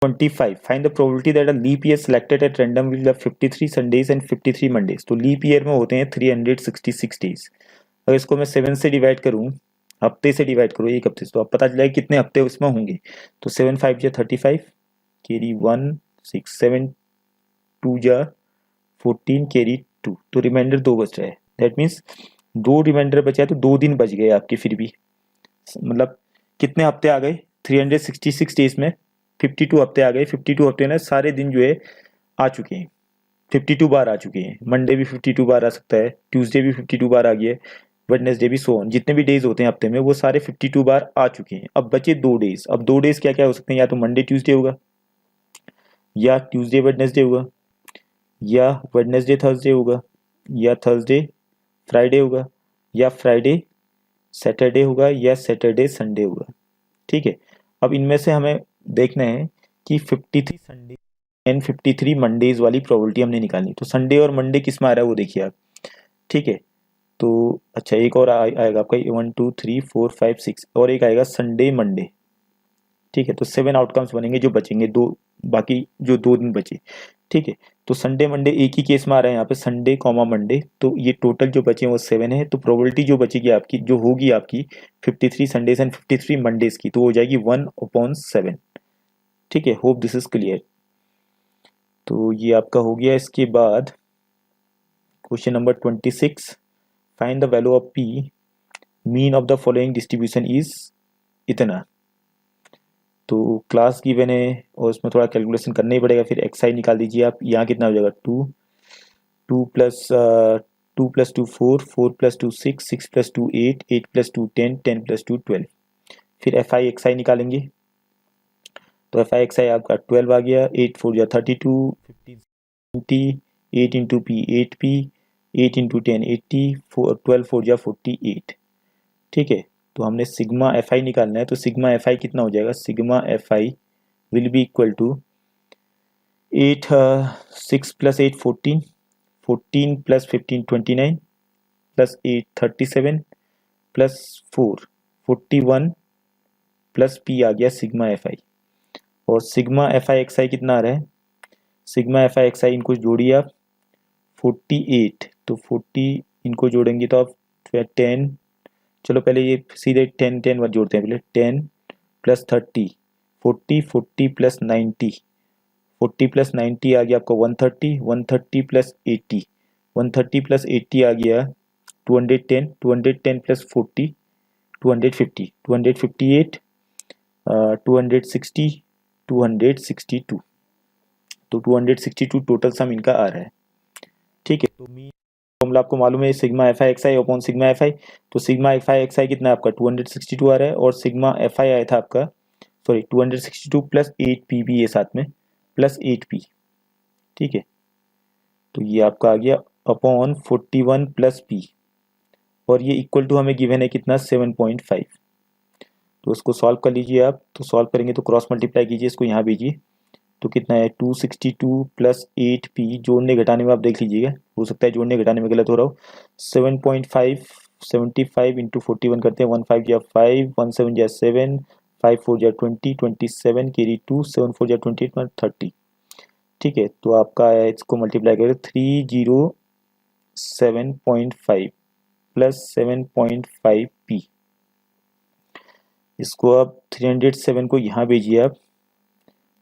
Twenty-five. Find the probability that a leap year selected at random will have 53 Sundays and 53 Mondays. तो लीप ईयर में होते हैं 366 डेज। अगर इसको मैं 7 से डिवाइड करूं, हफ्ते से डिवाइड करूं, एक हफ्ते से, तो अब पता चला कितने हफ्ते उसमें होंगे। तो 7 5 जा 35, कैरी 1 6, 7 2 जा 14, कैरी 2, तो रिमाइंडर 2 बच रहा है। दैट मीन्स 2 रिमाइंडर बचा है, तो 2 दिन बच गए आपके फिर भी। मतलब कितने हफ्ते आ गए 366 डेज में, 52 हफ्ते आ गए। 52 हफ्ते में सारे दिन जो है आ चुके हैं, 52 बार आ चुके हैं। मंडे भी 52 बार आ सकता है, ट्यूसडे भी 52 बार आ गया है, वेडनेसडे भी, सो ऑन। जितने भी डेज होते हैं हफ्ते में वो सारे 52 बार आ चुके हैं। अब बचे 2 डेज। अब 2 डेज क्या क्या हो सकते हैं, या तो मंडे ट्यूसडे होगा, या ट्यूसडे वेडनेसडे होगा, या वेडनेसडे थर्सडे होगा, या थर्सडे फ्राइडे होगा, या फ्राइडे सैटरडे होगा, या सैटरडे संडे होगा। ठीक है, अब इनमें से हमें देखना है कि 53 संडे एंड 53 मंडेज वाली प्रोबेबिलिटी हमने निकालनी। तो संडे और मंडे किस में आ रहा है वो देखिए आप। ठीक है, तो अच्छा एक और आएगा आपका 1 2 3 4 5 6, और एक आएगा संडे मंडे। ठीक है, तो 7 आउटकम्स बनेंगे जो बचेंगे, दो बाकी जो 2 दिन बचे। ठीक है, तो संडे मंडे एक ही केस में आ रहा है यहाँ पे, संडे कॉमा मंडे, तो ये टोटल जो बचे वो 7 है। तो प्रोबेबिलिटी जो बचेगी आपकी, जो होगी आपकी 53 संडेज एंड 53 मंडेज की, तो हो जाएगी 1/7। ठीक है, होप दिस इज क्लियर। तो ये आपका हो गया। इसके बाद question number 26, find the value of P, mean of the following distribution is इतना। तो क्लास गिवन है और उसमें थोड़ा कैलकुलेशन करना ही पड़ेगा। फिर एक्स आई निकाल दीजिए आप। यहाँ कितना हो जाएगा 2, 2 plus 2 plus 2 4, 4 plus 2 6, 6 plus 2 8, 8 plus 2 10, 10 plus 2 12। फिर एफ आई एक्स आई निकालेंगे, तो एफ आई एक्स आई आपका 12 आ गया। 8 4 जा 32, 15 20, 8 इंटू पी 8 पी, 8 इंटू 10 80, 12 4 जा 48। ठीक है, तो हमने सिग्मा एफ आई निकालना है। तो सिग्मा एफ आई कितना हो जाएगा, sigma F I will be equal to 8 6 plus 8 14, 14 plus 15 29, plus 8 37, plus 4 41, plus P आ गया सिग्मा एफ आई। और sigma F I X I कितना आ रहा है, sigma F I X I इनको जोड़िए आप 48, तो 40 इनको जोड़ेंगे तो आप 10, चलो पहले ये सीधे 10 10 बार जोड़ते हैं पहले। 10 प्लस 30, 40 40 प्लस 90, 40 प्लस 90 आ गया आपका 130, 130 प्लस 80, 130 प्लस 80 आ गया 210, 210 प्लस 40 250, 258, 260, 262। तो 262 टोटल सम इनका आ रहा है। ठीक है, तो मीन फॉर्मूला आपको मालूम है, sigma F I X I upon sigma F आई। तो sigma F I X I कितना है आपका 262 आ रहा है, और सिग्मा एफ आई आया था आपका, सॉरी 262 प्लस 8 पी भी है साथ में, प्लस 8 पी। ठीक है, तो ये आपका आ गया अपॉन 41 प्लस पी, और ये इक्वल टू हमें गिवन है कितना 7.5। तो इसको सॉल्व कर लीजिए आप। तो सॉल्व करेंगे तो क्रॉस मल्टीप्लाई कीजिए, इसको यहाँ भेजिए, तो कितना है 262 प्लस 8 पी, जोड़ने घटाने में आप देख लीजिएगा, हो सकता है जोड़ने घटाने में गलत हो रहा हो। 7.5 75 इंटू 41 करते हैं, 1 5 जा 5, 1 7 जा 7, 5 4 जा 20, 27 कैरी 2, 7 4 जा 28 30। ठीक है, तो आपका आया, इसको मल्टीप्लाई करें 307.5 प्लस 7.5 पी। इसको आप 307 को यहाँ भेजिए आप,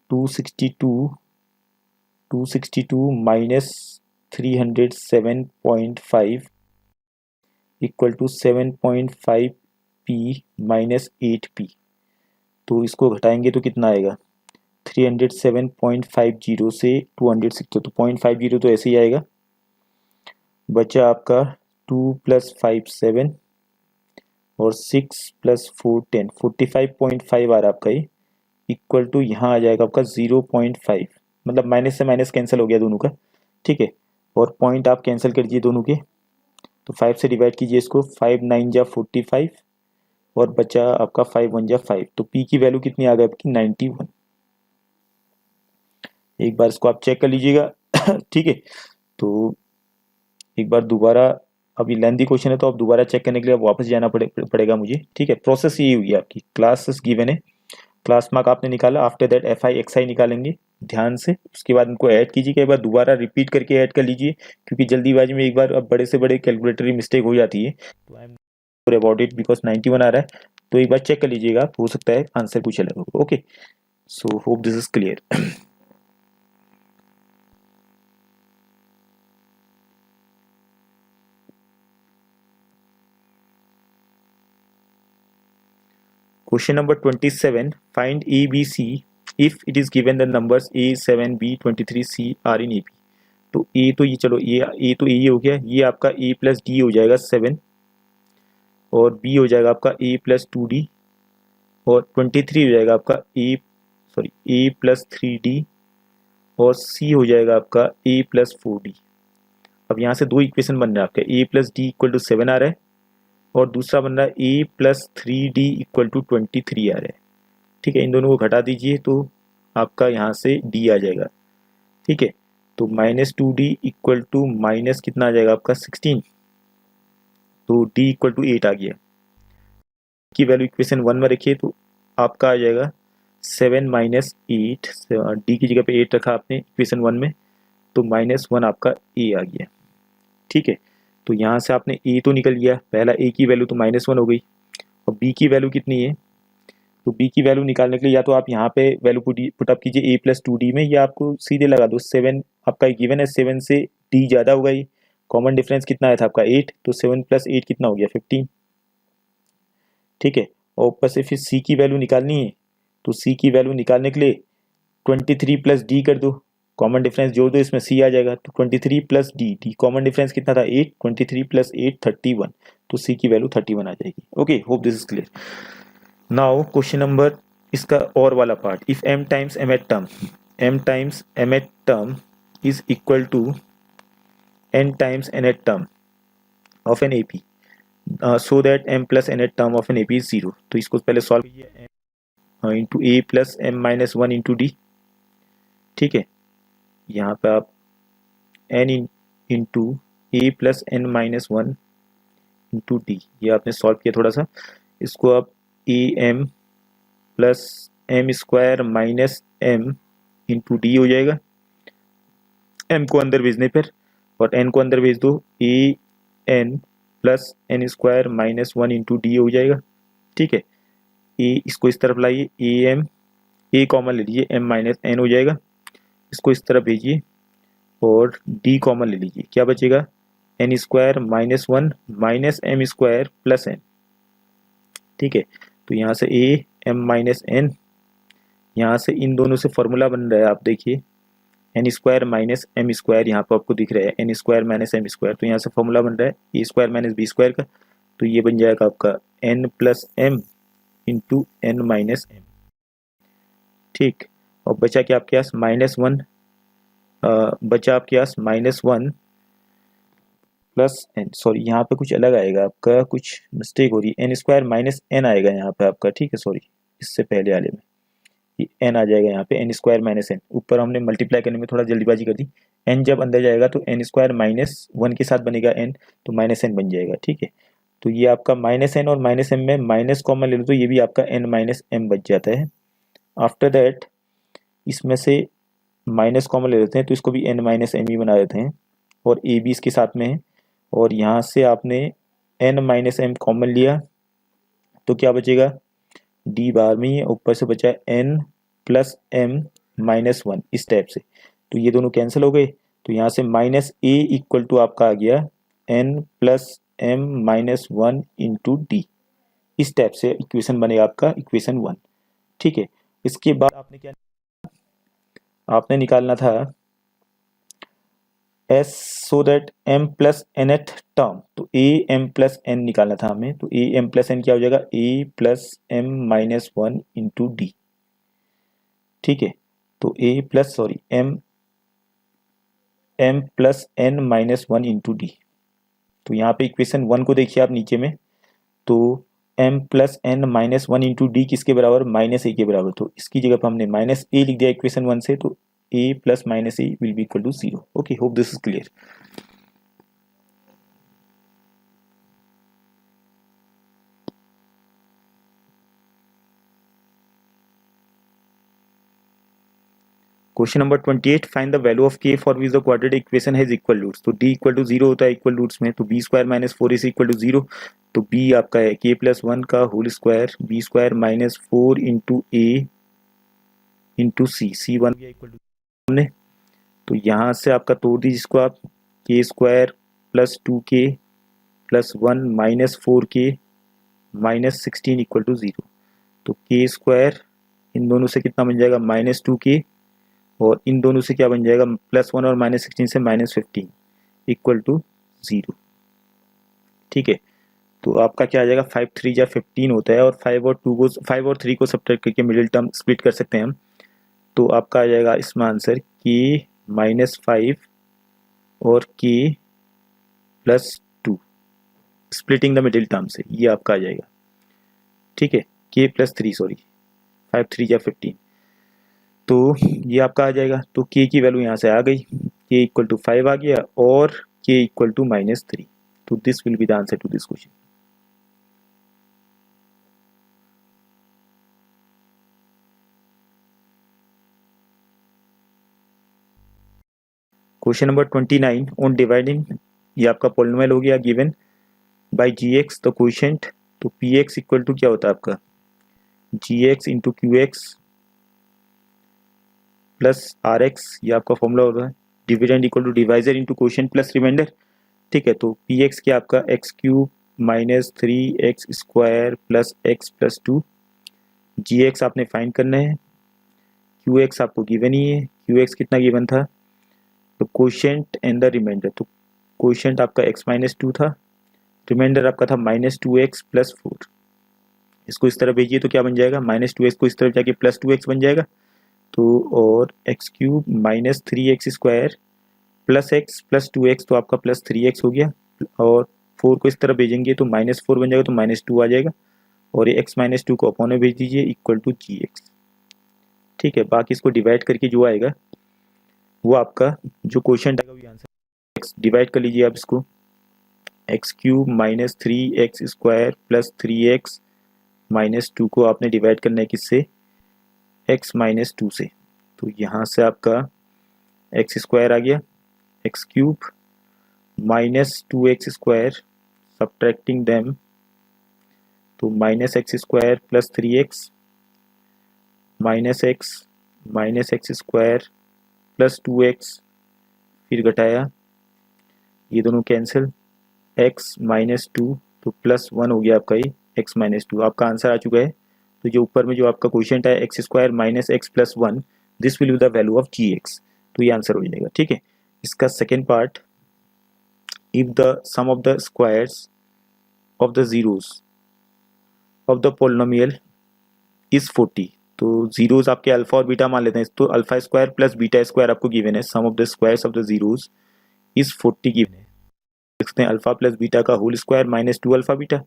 262 minus 307.5 equal to 7.5p minus 8p। तो इसको घटाएंगे तो कितना आएगा, 307.50 से 260, तो 0.50 तो ऐसे ही आएगा। बचा आपका 2 + 5 7 और 6 + 4 10, 45.5 आ रहा है आपका ये, इक्वल टू यहाँ आ जाएगा आपका 0.5, मतलब माइनस से माइनस कैंसिल हो गया दोनों का, ठीक है। और पॉइंट आप कैंसिल कर दीजिए दोनों के, तो 5 से डिवाइड कीजिए इसको, 5 9 जा 45 और बचा आपका 5 1 जा 5, तो p की वैल्यू कितनी आ गई आपकी 91। एक बार इसको आप चेक कर लीजिएगा ठीक है। तो एक बार दोबारा, अभी लेंथी क्वेश्चन है तो आप दोबारा चेक करने के लिए वापस जाना पड़ेगा मुझे, ठीक है। प्रोसेस यही हुई आपकी, क्लासेस गिवन है, क्लास मार्क आपने निकाला, after that F I X I निकालेंगे ध्यान से, उसके बाद इनको ऐड कीजिए, एक बार दोबारा रिपीट करके ऐड कर लीजिए, क्योंकि जल्दीबाजी में एक बार अब बड़े से बड़े कैलकुलेटरी मिस्टेक हो जाती है। तो I am about it because 91 आ रहा है, तो एक बार चेक कर लीजिएगा, हो सकता है आंसर कुछ अलग हो। Okay, so hope this is clear. Question number 27. Find A, B, C if it is given the numbers A, 7, B, 23, C are in AP. तो A तो ये, चलो A तो ये हो गया, ये आपका A + D हो जाएगा 7, और B हो जाएगा आपका A + 2D, और 23 हो जाएगा आपका A + 3D, और C हो जाएगा आपका A + 4D। अब यहाँ से दो इक्वेशन बन रहा है आपका, A + D = 7 आ रहा है, और दूसरा बन रहा है A + 3D = 23 आ रहा है, ठीक है। इन दोनों को घटा दीजिए तो आपका यहाँ से D आ जाएगा, ठीक है। तो -2D = माइनस कितना आ जाएगा आपका 16, तो D = 8 आ गया। की वैल्यू इक्वेशन 1 में रखिए तो आपका आ जाएगा 7 - 8, D की जगह पे 8 रखा आपने इक्वेशन 1 में, तो -1 आपका A आ गया, ठीक है। तो यहाँ से आपने A तो निकल गया, पहला A की वैल्यू तो -1 हो गई, और B की वैल्यू कितनी है, तो B की वैल्यू निकालने के लिए या तो आप यहाँ पे वैल्यू पुटअप कीजिए A + 2D में, या आपको सीधे लगा दो 7, आपका गिवन है 7 से D ज़्यादा होगा, ये कॉमन डिफरेंस कितना आया था आपका 8, तो 7 + 8 कितना हो गया 15, ठीक है। और ऊपर से फिर C की वैल्यू निकालनी है, तो C की वैल्यू निकालने के लिए 23 + D कर दो, कॉमन डिफरेंस जोड़ दो, इसमें C आ जाएगा, तो 23 + D कॉमन डिफरेंस कितना था 8, 23 + 8 31, तो C की वैल्यू 31 आ जाएगी। Okay, hope this is clear. Now question number, इसका और वाला part, if m times m th term is equal to n times n th term of an AP, so that m + n th term of an AP is 0। तो इसको पहले सॉल्व कीजिए, into A + m - 1 into D, ठीक है। यहाँ पे आप n इंटू A + n - 1 इंटू D, ये आपने सॉल्व किया थोड़ा सा, इसको आप AM + m² - m into D हो जाएगा, m को अंदर भेजने पर, और n को अंदर भेज दो, AN + n² - 1 इंटू D हो जाएगा, ठीक है। इसको इस तरफ लाइए, A कॉमन ले लीजिए, m - n हो जाएगा, इसको इस तरफ भेजिए, और D कॉमन ले लीजिए, क्या बचेगा n² - 1 -m² + n, ठीक है। तो यहाँ से m - n, यहाँ से इन दोनों से फॉर्मूला बन रहा है, आप देखिए n² - m², यहाँ पर आपको दिख रहा है n² - m², तो यहाँ से फॉर्मूला बन रहा है a² - b² का, तो ये बन जाएगा आपका n + m into n - m, ठीक। और बचा क्या आपके पास -1, बचा आपके पास -1 + n, सॉरी यहाँ पे कुछ अलग आएगा आपका, कुछ मिस्टेक हो रही है, n² - n आएगा यहाँ पे आपका, ठीक है, सॉरी इससे पहले वाले में ये n आ जाएगा, यहाँ पे n² - n, ऊपर हमने मल्टीप्लाई करने में थोड़ा जल्दीबाजी कर दी, n जब अंदर जाएगा तो n² - 1 के साथ बनेगा n, तो -n बन जाएगा, ठीक है। तो ये आपका -n और -m में माइनस कॉमन ले लो, तो ये भी आपका n - m बच जाता है। आफ्टर दैट इसमें से माइनस कॉमन ले लेते हैं, तो इसको भी n - m ही बना देते हैं, और a भी इसके साथ में है, और यहाँ से आपने n - m कॉमन लिया, तो क्या बचेगा D बार में ही है, ऊपर से बचा n + m - 1, इस टाइप से, तो ये दोनों कैंसिल हो गए, तो यहाँ से -a = आपका आ गया n + m minus one into D. इस टाइप से इक्वेशन बनेगा आपका इक्वेशन 1। ठीक है, इसके बाद आपने निकालना था s so that m plus nth term, तो a m प्लस n निकालना था हमें, तो a m प्लस n क्या हो जाएगा, a plus m minus one into D. ठीक है, तो a plus sorry m plus n minus one into D. तो यहाँ पे इक्वेशन 1 को देखिए आप नीचे में, तो m plus n minus one into D किसके बराबर, माइनस ए के बराबर। तो इसकी जगह पर हमने माइनस ए लिख दिया इक्वेशन 1 से, तो a plus minus A will be equal to 0। Okay, hope this is clear. Question number 28, find the value of k for which the quadratic equation has equal roots. तो d इक्वल टू 0 होता है इक्वल रूट्स में, तो b square minus four is equal to 0। तो b आपका है k प्लस वन का whole square, b square minus four into A into C one equal to हमने। तो यहाँ से आपका तोड़ दीजिए इसको आप, k स्क्वायर प्लस टू के प्लस वन माइनस फोर के माइनस 16 इक्वल टू 0। तो k स्क्वायर इन दोनों से कितना बन जाएगा, माइनस टू के, और इन दोनों से क्या बन जाएगा, प्लस वन और माइनस 16 से माइनस 15 इक्वल टू 0। ठीक है, तो आपका क्या आ जाएगा, 5 3 या 15 होता है, और 5 और 3 को सब्ट्रैक्ट करके मिडिल टर्म स्प्लिट कर सकते हैं हम। तो आपका आ जाएगा इसमें आंसर k माइनस 5 और k plus 2, splitting the middle term से, ये आपका आ जाएगा। ठीक है, k प्लस 3 सॉरी 5 3 या 15, तो ये आपका आ जाएगा। तो k की वैल्यू यहाँ से आ गई, k इक्वल टू 5 आ गया और k इक्वल टू माइनस 3। तो this will be the answer to this question. Question number 29, on dividing, ये आपका पॉलिनोमियल हो गया given by gx the quotient. तो px इक्वल टू क्या होता है आपका, gx into Q X plus R X, ये आपका फॉर्मूला होता है। Dividend equal to divisor into quotient plus remainder. ठीक है, तो px क्या आपका X cube minus three X square plus X plus two. gx आपने फाइंड करना है, qx आपको गिवन ही है, qx कितना गिवन था, तो क्वोशिएंट एंड द रिमाइंडर। तो क्वोशिएंट आपका x माइनस टू था, रिमाइंडर आपका था minus two x plus four. इसको इस तरह भेजिए तो क्या बन जाएगा, माइनस टू एक्स को इस तरफ जाके प्लस टू एक्स बन जाएगा। तो और x cube minus three X square plus X plus two x, तो आपका प्लस थ्री एक्स हो गया, और फोर को इस तरह भेजेंगे तो माइनस फोर बन जाएगा, तो माइनस टू आ जाएगा, और ये एक्स माइनस टू को अपॉन में भेज दीजिए इक्वल टू जी एक्स। ठीक है, बाकी इसको डिवाइड करके जो आएगा वो आपका जो क्वेश्चन आएगा वो आंसर। एक्स डिवाइड कर लीजिए आप इसको, x cube minus three X square plus three X minus to को आपने डिवाइड करना है किससे, एक्स माइनस टू से। तो यहाँ से आपका एक्स स्क्वायर आ गया, X cube minus two X square subtracting them, तो minus X square plus three X minus X square plus two X, फिर घटाया, ये दोनों कैंसिल, एक्स माइनस टू, तो प्लस वन हो गया आपका ये एक्स माइनस टू। आपका आंसर आ चुका है। तो जो ऊपर में जो आपका क्वेश्चन है X square minus X plus one, this will be the value of G X. तो ये आंसर हो जाएगा। ठीक है, इसका second part, if the sum of the squares of the zeros of the polynomial is 40। तो जीरोस आपके अल्फा और बीटा मान लेते हैं, तो alpha square plus beta square आपको गिवन है, sum of the squares of the zeros is 40 given है। देखते हैं अल्फा प्लस बीटा का whole square minus two alpha beta.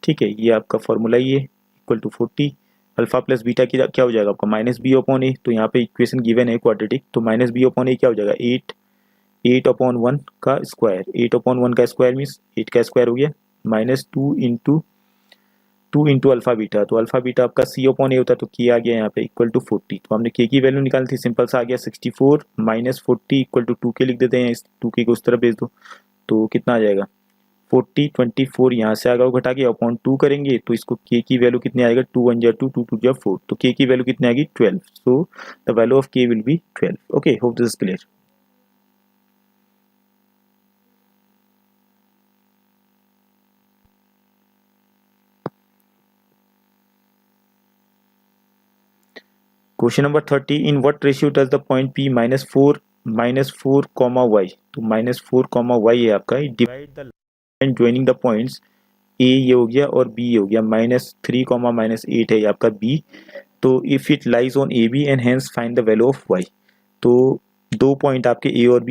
ठीक है, ये आपका फॉर्मूला ही है, equal to 40। Alpha plus beta की क्या हो जाएगा आपका, माइनस बी अपॉन ए। तो यहाँ पे इक्वेशन गिवन है क्वाड्रेटिक, तो माइनस बी अपॉन ए क्या हो जाएगा, 8 अपॉन वन का स्क्वायर, 8 अपॉन वन का स्क्वायर मीन्स 8 का स्क्वायर हो गया, minus two into alpha beta. तो अल्फा बीटा आपका सी अपॉन ए होता है, तो की आ गया यहाँ पे इक्वल टू 40। तो हमने के की वैल्यू निकाली थी, सिंपल सा आ गया 64 माइनस 40 इक्वल टू 2 के लिख देते हैं, इस 2 के को उस तरफ भेज दो, तो कितना आ जाएगा 40 24 यहाँ से आएगा वो घटा के अपॉन 2 करेंगे, तो इसको के की वैल्यू कितनी आएगा, 2 1 जा 2 2 2 जा 4, तो के की वैल्यू कितनी आएगी 12। सो द वैल्यू ऑफ के will be 12। Okay, hope this is clear. Question number 30, in what ratio does the point P -4 comma y, तो -4 कॉमा y है आपका, divide the line joining the points A ये हो गया और B ये हो गया, -3 कॉमा -8 है ये आपका B, तो if it lies on AB and hence find the value of y। तो दो पॉइंट आपके A और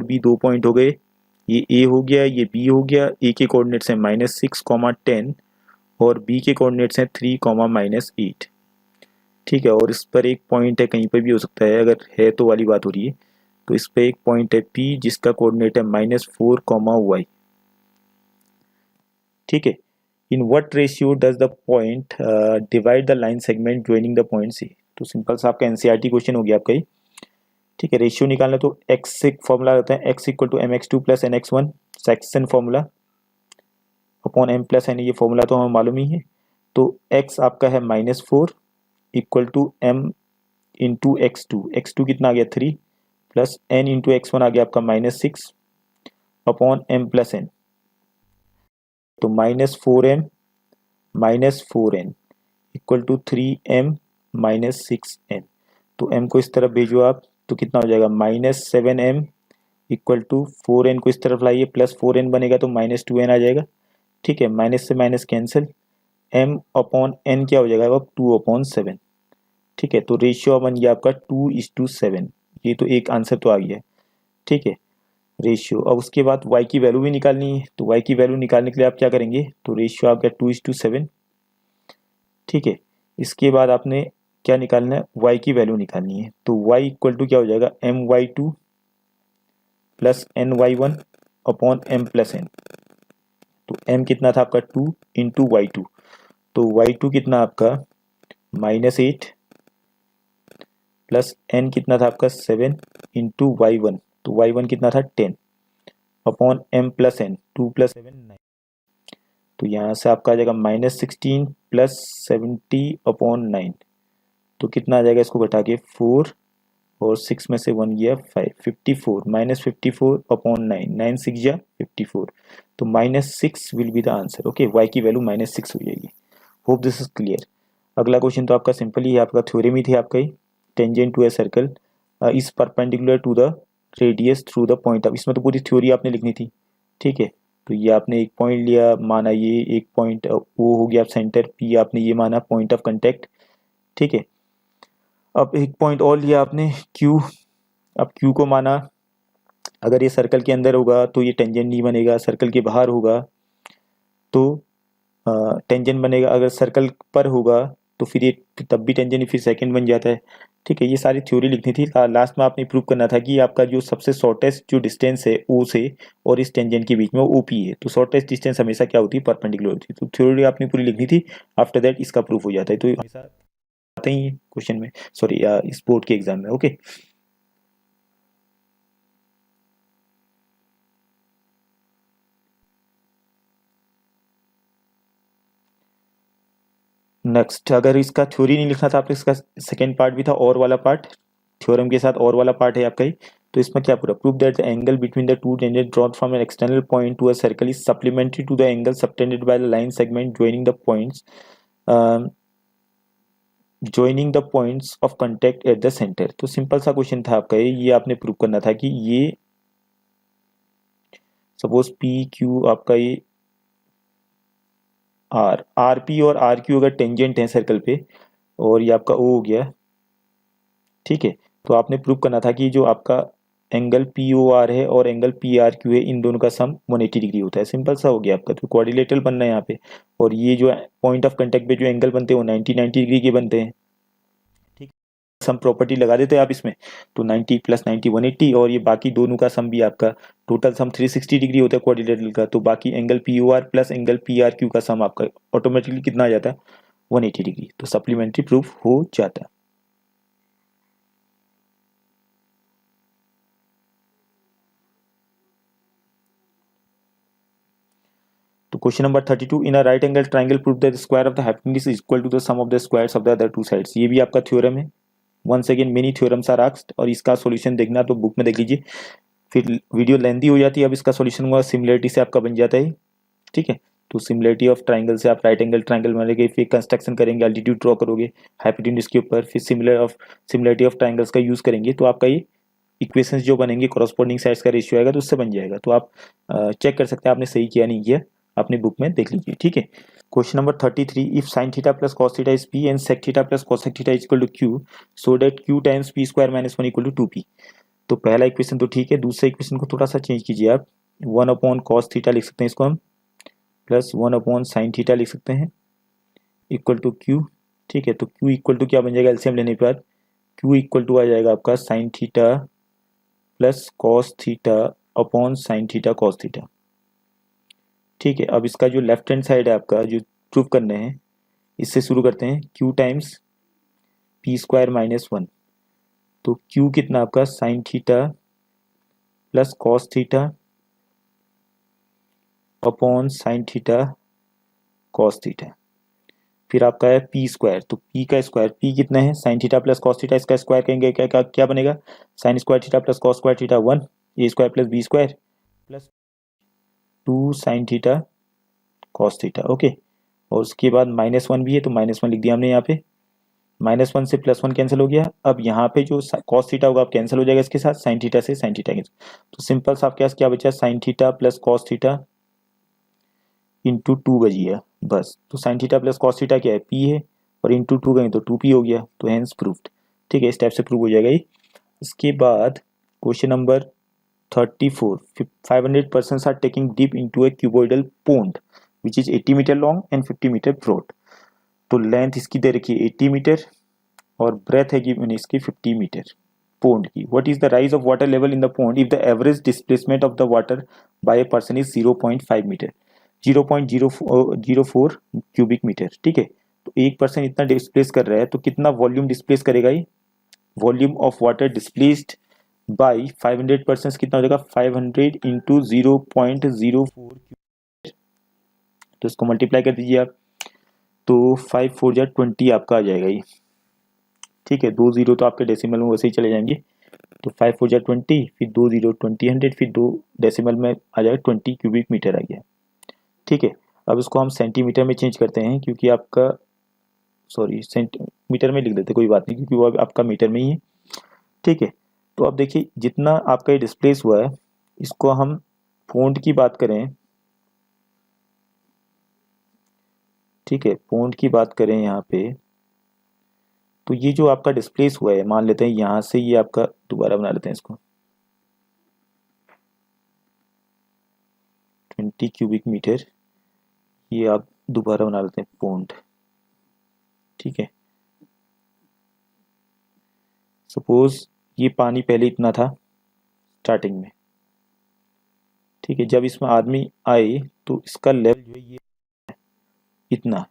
B दो पॉइंट हो गए, ये A हो गया, ये B हो गया। A के कोऑर्डिनेट्स हैं -6 कॉमा 10 और B के कोऑर्डिनेट्स हैं 3 कॉमा -8, ठीक है। और इस पर एक पॉइंट है, कहीं पर भी हो सकता है, अगर है तो वाली बात हो रही है। तो इस पर एक पॉइंट है P जिसका कोऑर्डिनेट है -4 कॉमा y, ठीक है। In what ratio does the point divide the line segment joining the point C। तो सिंपल सा आपका एनसीईआरटी क्वेश्चन हो गया आपका ये, ठीक है। रेशियो निकालना तो x से फॉर्मूला रहता है x equal to mx2 plus nx1, section formula upon m plus n, ये फॉर्मूला तो हमें मालूम ही है। तो x आपका है -4 equal to m into x2 कितना आ गया 3 प्लस n इंटू x1 आ गया आपका -6 अपॉन m प्लस n, तो -4m equal to 3m -6n। तो m को इस तरफ भेजो आप, तो कितना हो जाएगा -7m इक्वल टू 4n को इस तरफ लाइए, प्लस 4n बनेगा तो -2n आ जाएगा, ठीक है। माइनस से minus cancel, m upon n क्या हो जाएगा अब 2/7, ठीक है। तो रेशियो बन गया आपका 2:7, ये तो एक आंसर तो आ गया, ठीक है, रेशियो। अब उसके बाद y की वैल्यू भी निकालनी है, तो y की वैल्यू निकालने के लिए आप क्या करेंगे, तो रेशियो आ गया 2:7, ठीक है। इसके बाद आपने क्या निकालना है, y की वैल्यू निकालनी है। तो y इक्वल टू क्या हो जाएगा my2 plus ny1 upon m plus n। तो m कितना था आपका 2 इंटू y2, तो y2 कितना आपका -8 प्लस n कितना था आपका 7 इंटू y1, तो y1 कितना था 10 upon m plus n, 2 plus 7 9, तो यहाँ से आपका आ जाएगा -16 प्लस 70 अपॉन 9, तो कितना आ जाएगा, इसको घटा के 4 और 6 में से 1 गया 5, 54 -54 अपॉन 9, 9 6 जा 54, तो -6 will be the answer, okay. y की वैल्यू -6 हो जाएगी। Hope this is clear. अगला क्वेश्चन तो आपका सिंपल ही है, आपका थ्योरम ही थे आपका ही, tangent to a circle is perpendicular to the radius through the point of, इसमें तो पूरी थ्योरी आपने लिखनी थी, ठीक है। तो ये आपने एक पॉइंट लिया, माना ये एक पॉइंट वो हो गया सेंटर P, आपने ये माना पॉइंट ऑफ कांटेक्ट, ठीक है। अब एक पॉइंट और लिया आपने Q, अब Q को माना अगर ये सर्कल के अंदर होगा तो ये टेंजेंट नहीं बनेगा, सर्कल के बाहर होगा तो टेंजेंट बनेगा, अगर सर्कल पर होगा तो फिर ये तब भी टेंजेंट फिर सेकंड बन जाता है, ठीक है। ये सारी थ्योरी लिखनी थी, लास्ट में आपने प्रूव करना था कि आपका जो सबसे शॉर्टेस्ट जो डिस्टेंस है O से और इस टेंजेंट के बीच में वो OP है, तो शॉर्टेस्ट डिस्टेंस हमेशा क्या होती है, परपेंडिकुलर होती है। तो थ्योरी आपने पूरी लिखनी थी, आफ्टर दैट इसका प्रूफ हो जाता है। तो हमेशा आता ही है क्वेश्चन में, सॉरी इस बोर्ड के एग्जाम में, ओके। नेक्स्ट, अगर इसका थ्योरी नहीं लिखना था आपको, इसका सेकेंड पार्ट भी था और वाला पार्ट, थ्योरम के साथ और वाला पार्ट है आपका ही। तो इसमें क्या पूरा prove that the angle between the two tangent drawn from an external point to a circle is supplementary to the angle subtended by the line segment joining the points of contact at the centre. तो सिंपल सा क्वेश्चन था आपका ये आपने प्रूव करना था कि ये सपोज PQ आपका ये RP और RQ अगर टेंजेंट है सर्कल पे और ये आपका O हो गया, ठीक है। तो आपने प्रूव करना था कि जो आपका एंगल POR है और एंगल PRQ है, इन दोनों का सम 180 डिग्री होता है। सिंपल सा हो गया आपका, तो क्वाड्रिलेटरल बनना है यहाँ पे, और ये जो पॉइंट ऑफ कांटेक्ट पे जो एंगल बनते हैं वो 90 डिग्री के बनते हैं, ठीक। सम प्रॉपर्टी लगा देते हैं आप इसमें, तो 90 + 90 180, और ये बाकी दोनों का सम भी आपका टोटल सम 360 डिग्री होता है क्वाड्रिलेटरल का। तो बाकी angle POR plus angle PRQ का सम आपका ऑटोमेटिकली कितना आ जाता है, 180 डिग्री। तो सप्लीमेंट्री प्रूफ हो जाता है। तो question number 32, in a right angle triangle prove that the square of the hypotenuse is equal to the sum of the squares of the other two sides. ये भी आपका थ्योरम है, once again many theorems are asked, और इसका सॉल्यूशन देखना तो बुक में देख लीजिए, फिर वीडियो लेंथी हो जाती है। अब इसका सॉल्यूशन हुआ सिमिलरिटी से आपका बन जाता है, ठीक है। तो सिमिलरिटी ऑफ ट्राइंगल से आप राइट एंगल ट्राइंगल बनेंगे, फिर कंस्ट्रक्शन करेंगे, एल्टीट्यूड ड्रॉ करोगे हाइपोटेन्यूज के ऊपर, फिर सिमिलरिटी ऑफ ट्राइंगल्स का यूज करेंगे, तो आपका ये इक्वेशंस जो बनेंगे कॉरस्पॉन्डिंग साइड्स का रेशियो आएगा तो उससे बन जाएगा। तो आप चेक कर सकते हैं आपने सही किया नहीं किया, अपनी बुक में देख लीजिए, ठीक है। Question number 33, if sine theta plus cos theta is P and sec theta plus cosec theta is equal to Q, so that Q times P square minus 1 equal to 2p। तो पहला इक्वेशन तो ठीक है, दूसरे इक्वेशन को थोड़ा सा चेंज कीजिए आप, 1 अपॉन कॉस थीटा लिख सकते हैं इसको हम, प्लस 1 अपॉन साइन थीटा लिख सकते हैं, इक्वल टू क्यू, ठीक है। तो क्यू इक्वल टू क्या बन जाएगा एलसीएम लेने के बाद, क्यू इक्वल टू आ जाएगा आपका sine theta plus cos theta upon sine theta cos theta, ठीक है। अब इसका जो लेफ्ट हैंड साइड है आपका जो प्रूव करने हैं, इससे शुरू करते हैं, Q times P square minus 1, तो क्यू कितना आपका sine theta plus cos theta upon sine theta cos theta, फिर आपका है पी स्क्वायर, तो पी का स्क्वायर, पी कितना है sine theta plus cos theta, इसका स्क्वायर करेंगे क्या क्या क्या बनेगा, sine square theta plus cos square theta 1, A square plus B square plus 2 sine theta cos theta, okay. और उसके बाद -1 भी है तो -1 लिख दिया हमने यहाँ पे, -1 से +1 कैंसिल हो गया। अब यहाँ पे जो कॉस थीटा होगा अब कैंसिल हो जाएगा इसके साथ, साइन थीटा से साइन थीटा कैंसिल, तो सिंपल सा आपके पास क्या बचा, sign theta plus cos theta into 2 बच गया बस। तो sign theta plus cos theta क्या है, पी है, और इंटू 2 गए तो 2p हो गया, तो हेंस प्रूव्ड, ठीक है। इस टाइप से प्रूव हो जाएगा ये। इसके बाद question number 34, 500 persons are taking dip into a cuboidal pond which is 80 metre long and 50 metre broad. तो लेंथ इसकी दे रखी है 80 मीटर और ब्रेथ है गिवन इसकी 50 मीटर पोंड की। What is the rise of water level in the pond if the average displacement of the water by a person is 0.5 metre, 0.004 cubic metre, ठीक है। तो एक पर्सन इतना डिस्प्लेस कर रहा है तो कितना वॉल्यूम डिस्प्लेस करेगा ये, volume of water displaced by 500 percent कितना हो जाएगा, 500 इंटू 0.04, तो इसको मल्टीप्लाई कर दीजिए आप, तो 5 4 जा 20 आपका आ जाएगा ये, ठीक है। 2 0 तो आपके डेसिमल में वैसे ही चले जाएंगे, तो 5 4 जा 20, फिर 2 0 20 100, फिर 2 डेसिमल में आ जाएगा 20 क्यूबिक मीटर आ गया, ठीक है। अब इसको हम सेंटीमीटर में चेंज करते हैं क्योंकि आपका, सॉरी सेंटीमीटर में लिख देते कोई बात नहीं क्योंकि वो आपका मीटर में ही है, ठीक है। तो अब देखिए जितना आपका ये डिस्प्लेस हुआ है, इसको हम पोंड की बात करें, ठीक है, पोंड की बात करें यहाँ पे, तो ये जो आपका डिस्प्लेस हुआ है, मान लेते हैं यहाँ से ये आपका, दोबारा बना लेते हैं इसको, 20 क्यूबिक मीटर, ये आप दोबारा बना लेते हैं पोंड, ठीक है। सपोज ये पानी पहले इतना था स्टार्टिंग में, ठीक है। जब इसमें आदमी आए तो इसका लेवल जो है ये इतना,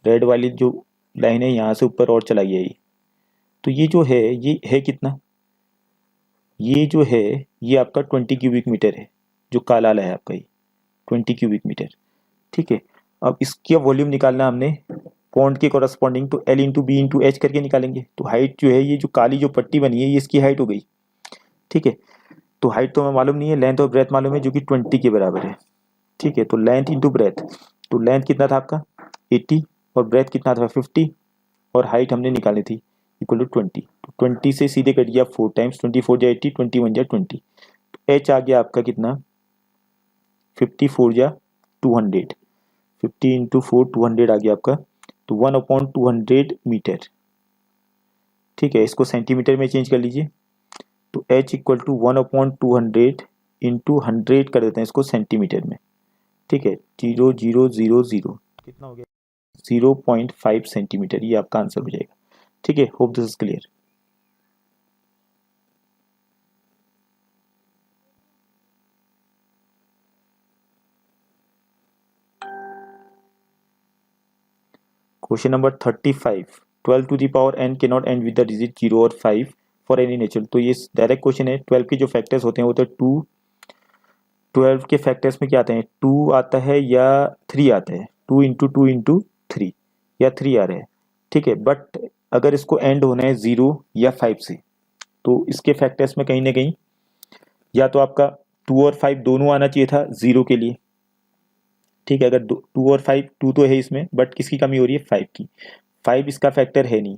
रेड वाली जो लाइन है यहाँ से ऊपर और चला गया ये, तो ये जो है ये है कितना, ये जो है ये आपका 20 क्यूबिक मीटर है, जो काला वाला है आपका ये 20 क्यूबिक मीटर, ठीक है। अब इसका वॉल्यूम निकालना हमने पॉन्ड के कॉरस्पॉन्डिंग, तो L into B into H करके निकालेंगे। तो हाइट जो है ये जो काली जो पट्टी बनी है ये इसकी हाइट हो गई, ठीक है। तो हाइट तो हमें मालूम नहीं है, लेंथ और ब्रेथ मालूम है जो कि 20 के बराबर है, ठीक है। तो लेंथ इंटू ब्रेथ, तो लेंथ कितना था आपका 80 और ब्रेथ कितना था 50 और हाइट हमने निकाली थी इक्वल टू 20, तो 20 से सीधे कट गया 4 टाइम्स, 24 जा 80, 21 जा 20, तो एच आ गया आपका कितना 54 जा 200, 50 इंटू 4 200 आ गया आपका, तो 1/200 मीटर, ठीक है। इसको सेंटीमीटर में चेंज कर लीजिए, तो h इक्वल टू 1/200 इंटू 100 कर देते हैं इसको सेंटीमीटर में, ठीक है। 0000 कितना हो गया 0.5 सेंटीमीटर, ये आपका आंसर हो जाएगा, ठीक है। Hope this is clear. Question number 35, 12 to the power n के not end with the digit 0 और 5 फॉर एनी नेचुरल। तो ये डायरेक्ट क्वेश्चन है, 12 के जो फैक्टर्स होते हैं वो तो 2, 12 के फैक्टर्स में क्या आते हैं, 2 आता है या 3 आता है, 2 इंटू 2 इंटू 3 या 3 आ रहे हैं, ठीक है। बट अगर इसको एंड होना है 0 या 5 से, तो इसके फैक्टर्स में कहीं ना कहीं या तो आपका 2 और 5 दोनों आना चाहिए था 0 के लिए, ठीक है। अगर 2 और 5, 2 तो है इसमें, बट किसकी कमी हो रही है? 5 की। 5 इसका फैक्टर है नहीं,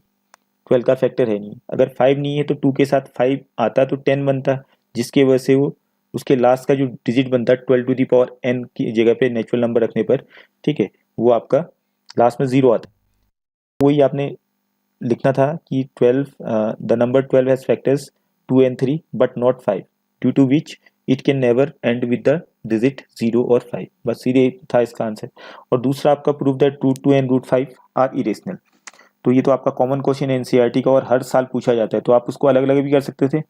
12 का फैक्टर है नहीं। अगर 5 नहीं है तो 2 के साथ 5 आता तो 10 बनता, जिसकी वजह से वो उसके लास्ट का जो डिजिट बनता है 12 टू द पावर n की जगह पे नेचुरल नंबर रखने पर, ठीक है, वो आपका लास्ट में 0 आता। वही आपने लिखना था कि 12 the number 12 has factors 2 and 3 but not 5 due to which it can never end with the digit 0 और 5। बस सीधे था इसका आंसर। और दूसरा आपका proof that root 2 and root 5 are irrational. तो ये तो आपका कॉमन क्वेश्चन है एनसीईआरटी का और हर साल पूछा जाता है। तो आप उसको अलग अलग भी कर सकते थे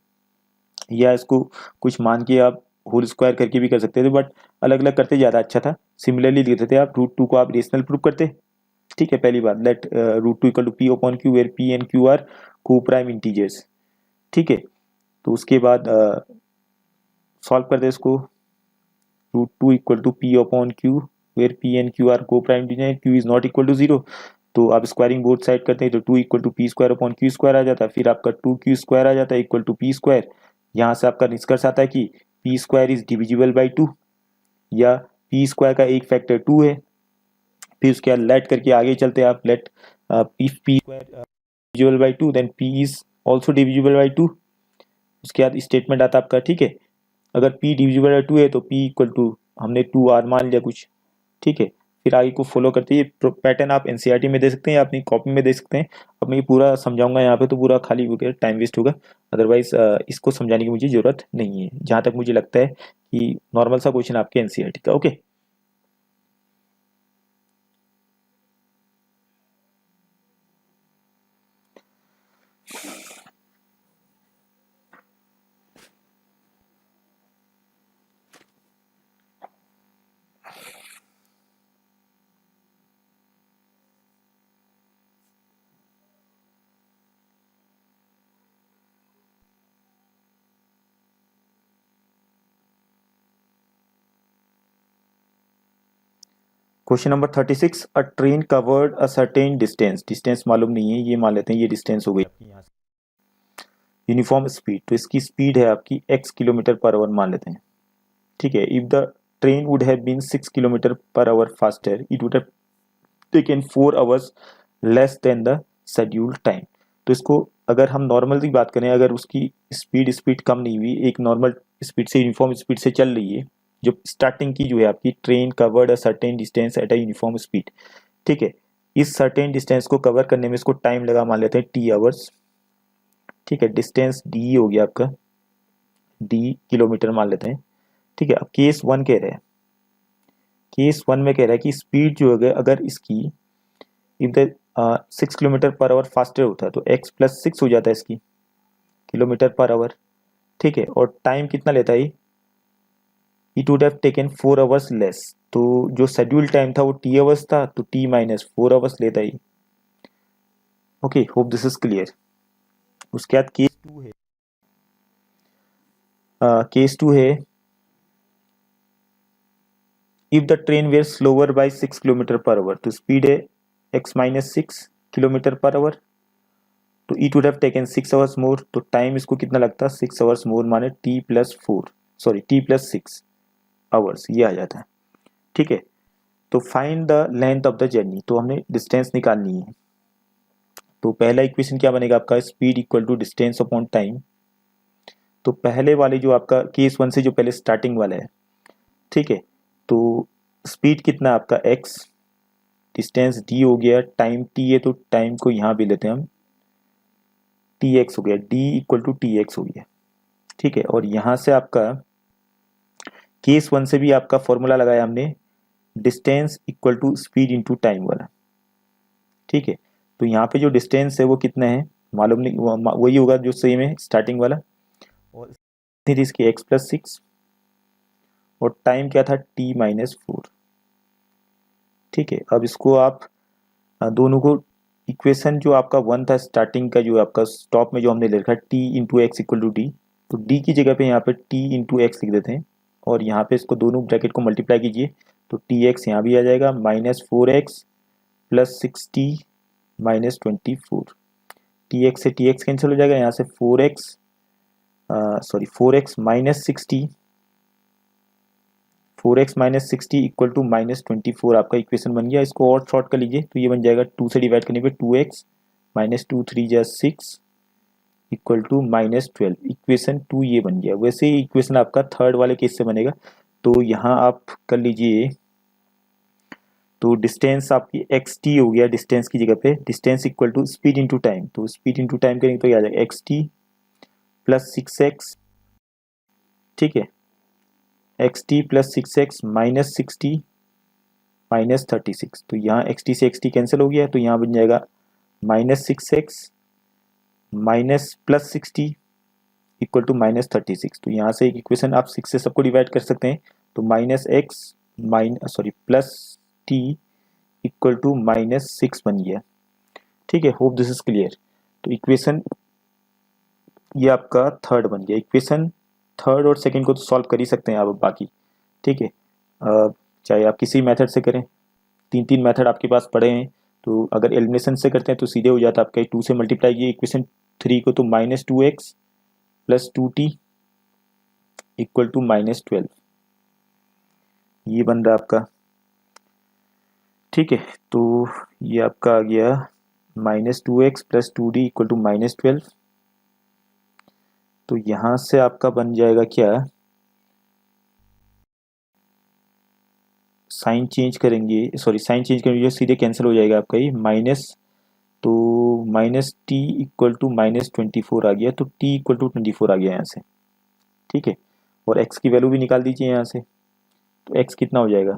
या इसको कुछ मान के आप होल स्क्वायर करके भी कर सकते थे, बट अलग अलग करते ज़्यादा अच्छा था। सिमिलरली लिखते थे आप रूट 2 को आप रेशनल प्रूफ करते, ठीक है। पहली बात, let root 2 equal to P upon Q where P and Q are coprime integers, ठीक है। तो उसके बाद सॉल्व करते इसको, root 2 equal to P upon Q where P and Q are coprime integer, Q is not equal to 0। तो आप स्क्वायरिंग बोथ साइड करते हैं तो 2 equal to P square upon Q square आ जाता है, फिर आपका 2 क्यू स्क्वायर आ जाता है इक्वल टू पी स्क्वायर। यहाँ से आपका निष्कर्ष आता है कि P square is divisible by 2, या पी स्क्वायर का एक फैक्टर 2 है। फिर उसके बाद लेट करके आगे चलते हैं आप, let if P square divisible by 2 then P is also divisible by 2। उसके बाद स्टेटमेंट आता है आपका, ठीक है। अगर p डिविजिबल बाई 2 है तो p इक्वल टू हमने 2r मान लिया कुछ, ठीक है। फिर आगे को फॉलो करते हैं। ये पैटर्न आप एनसीईआरटी में दे सकते हैं या अपनी कॉपी में दे सकते हैं। अब मैं ये पूरा समझाऊंगा यहाँ पे तो पूरा खाली हो गया, टाइम वेस्ट होगा। अदरवाइज इसको समझाने की मुझे जरूरत नहीं है, जहाँ तक मुझे लगता है कि नॉर्मल सा क्वेश्चन आपके एनसीईआरटी का। Okay, question number 36, a train covered a certain distance. Distance मालूम नहीं है, ये मान लेते हैं ये डिस्टेंस हो गई आपकी यहाँ से। यूनिफॉर्म स्पीड, तो इसकी स्पीड है आपकी x किलोमीटर पर आवर मान लेते हैं, ठीक है। If the train would have been 6 kilometre per hour faster it would have taken 4 hours less than the scheduled time. तो इसको अगर हम नॉर्मल की बात करें, अगर उसकी स्पीड स्पीड कम नहीं हुई, एक नॉर्मल स्पीड से यूनिफॉर्म स्पीड से चल रही है, जो स्टार्टिंग की जो है आपकी train covered a certain distance at a uniform speed, ठीक है। इस सर्टेन डिस्टेंस को कवर करने में इसको टाइम लगा मान लेते हैं टी आवर्स, ठीक है। डिस्टेंस डी हो गया आपका, डी किलोमीटर मान लेते हैं, ठीक है। अब केस 1 कह रहे हैं, केस 1 में कह रहा है कि स्पीड जो है अगर इसकी if the 6 kilometre per hour faster होता है तो x प्लस 6 हो जाता है इसकी किलोमीटर पर आवर, ठीक है। और टाइम कितना लेता है? It would have taken 4 hours less. तो जो शेड्यूल टाइम था वो t आवर्स था, तो t माइनस 4 आवर्स लेता ही। Okay, hope this is clear. उसके बाद केस 2 है, केस 2 है, if the train were slower by 6 kilometre per hour, तो स्पीड है x minus 6 kilometre per hour, तो it would have taken 6 hours more. तो टाइम इसको कितना लगता है? 6 आवर्स मोर माने t plus 4, sorry t plus 6 hours, ये आ जाता है, ठीक है। तो find the length of the journey, तो हमने डिस्टेंस निकालनी है। तो पहला इक्वेशन क्या बनेगा आपका? Speed equal to distance upon time. तो पहले वाले जो आपका केस 1 से जो पहले स्टार्टिंग वाला है, ठीक है। तो स्पीड कितना आपका x, डिस्टेंस d हो गया, टाइम t है तो टाइम को यहाँ भी लेते हैं हम, tx हो गया, d इक्वल टू tx हो गया, ठीक है। और यहाँ से आपका केस 1 से भी आपका फॉर्मूला लगाया हमने, distance equal to speed into time वाला, ठीक है। तो यहाँ पे जो डिस्टेंस है वो कितना है मालूम नहीं, वही होगा जो सेम है स्टार्टिंग वाला, और फिर इसकी एक्स प्लस 6 और टाइम क्या था t माइनस 4, ठीक है। अब इसको आप दोनों को इक्वेशन जो आपका 1 था स्टार्टिंग का, जो आपका स्टॉप में जो हमने ले रखा है t into X equal to D, तो d की जगह पे यहाँ पे t इंटू एक्स लिख देते हैं और यहाँ पे इसको दोनों ब्रैकेट को मल्टीप्लाई कीजिए, तो टी एक्स यहाँ भी आ जाएगा, minus 4x plus 6t minus 24। T X से टी एक्स कैंसिल हो जाएगा, यहाँ से 4x minus 6t 4x minus 60 equal to minus 24 आपका इक्वेशन बन गया। इसको और शॉर्ट कर लीजिए तो ये बन जाएगा 2 से डिवाइड करने पे 2x माइनस 2 3 जा 6 इक्वल टू माइनस 12। इक्वेशन 2 ये बन गया। वैसे ही इक्वेशन आपका थर्ड वाले केस से बनेगा। तो यहाँ आप कर लीजिए, तो डिस्टेंस आपकी एक्स टी हो गया डिस्टेंस की जगह पे, distance equal to speed into time. तो स्पीड इंटू टाइम करेंगे तो क्या आ जाएगा, एक्स टी प्लस 6x, ठीक है, X T plus 6x minus 60 minus 36। तो यहाँ एक्स टी से एक्स टी कैंसिल हो गया, तो यहाँ बन जाएगा minus 6x minus plus 60 equal to minus 36। तो यहाँ से एक इक्वेशन आप 6 से सबको डिवाइड कर सकते हैं। तो minus X plus T equal to minus 6 बन गया। ठीक है, होप दिस इज क्लियर। तो इक्वेशन ये आपका थर्ड बन गया। इक्वेशन थर्ड और सेकंड को तो सॉल्व कर ही सकते हैं आप बाकी, ठीक है, चाहे आप किसी मेथड से करें। तीन मेथड आपके पास पड़े हैं। तो अगर एलिमिनेशन से करते हैं तो सीधे हो जाता है आपका 2 से मल्टीप्लाई किए इक्वेशन 3 को, तो minus 2x plus 2t equal to minus 12 ये बन रहा है आपका। ठीक है, तो ये आपका आ गया minus 2x plus 2d equal to minus 12। तो यहां से आपका बन जाएगा क्या, साइन चेंज करेंगे, साइन चेंज करेंगे सीधे कैंसिल हो जाएगा आपका ये माइनस। तो minus T equal to minus 24 आ गया। तो टी इक्वल टू 24 आ गया यहाँ से। ठीक है, और x की वैल्यू भी निकाल दीजिए यहाँ से। तो x कितना हो जाएगा,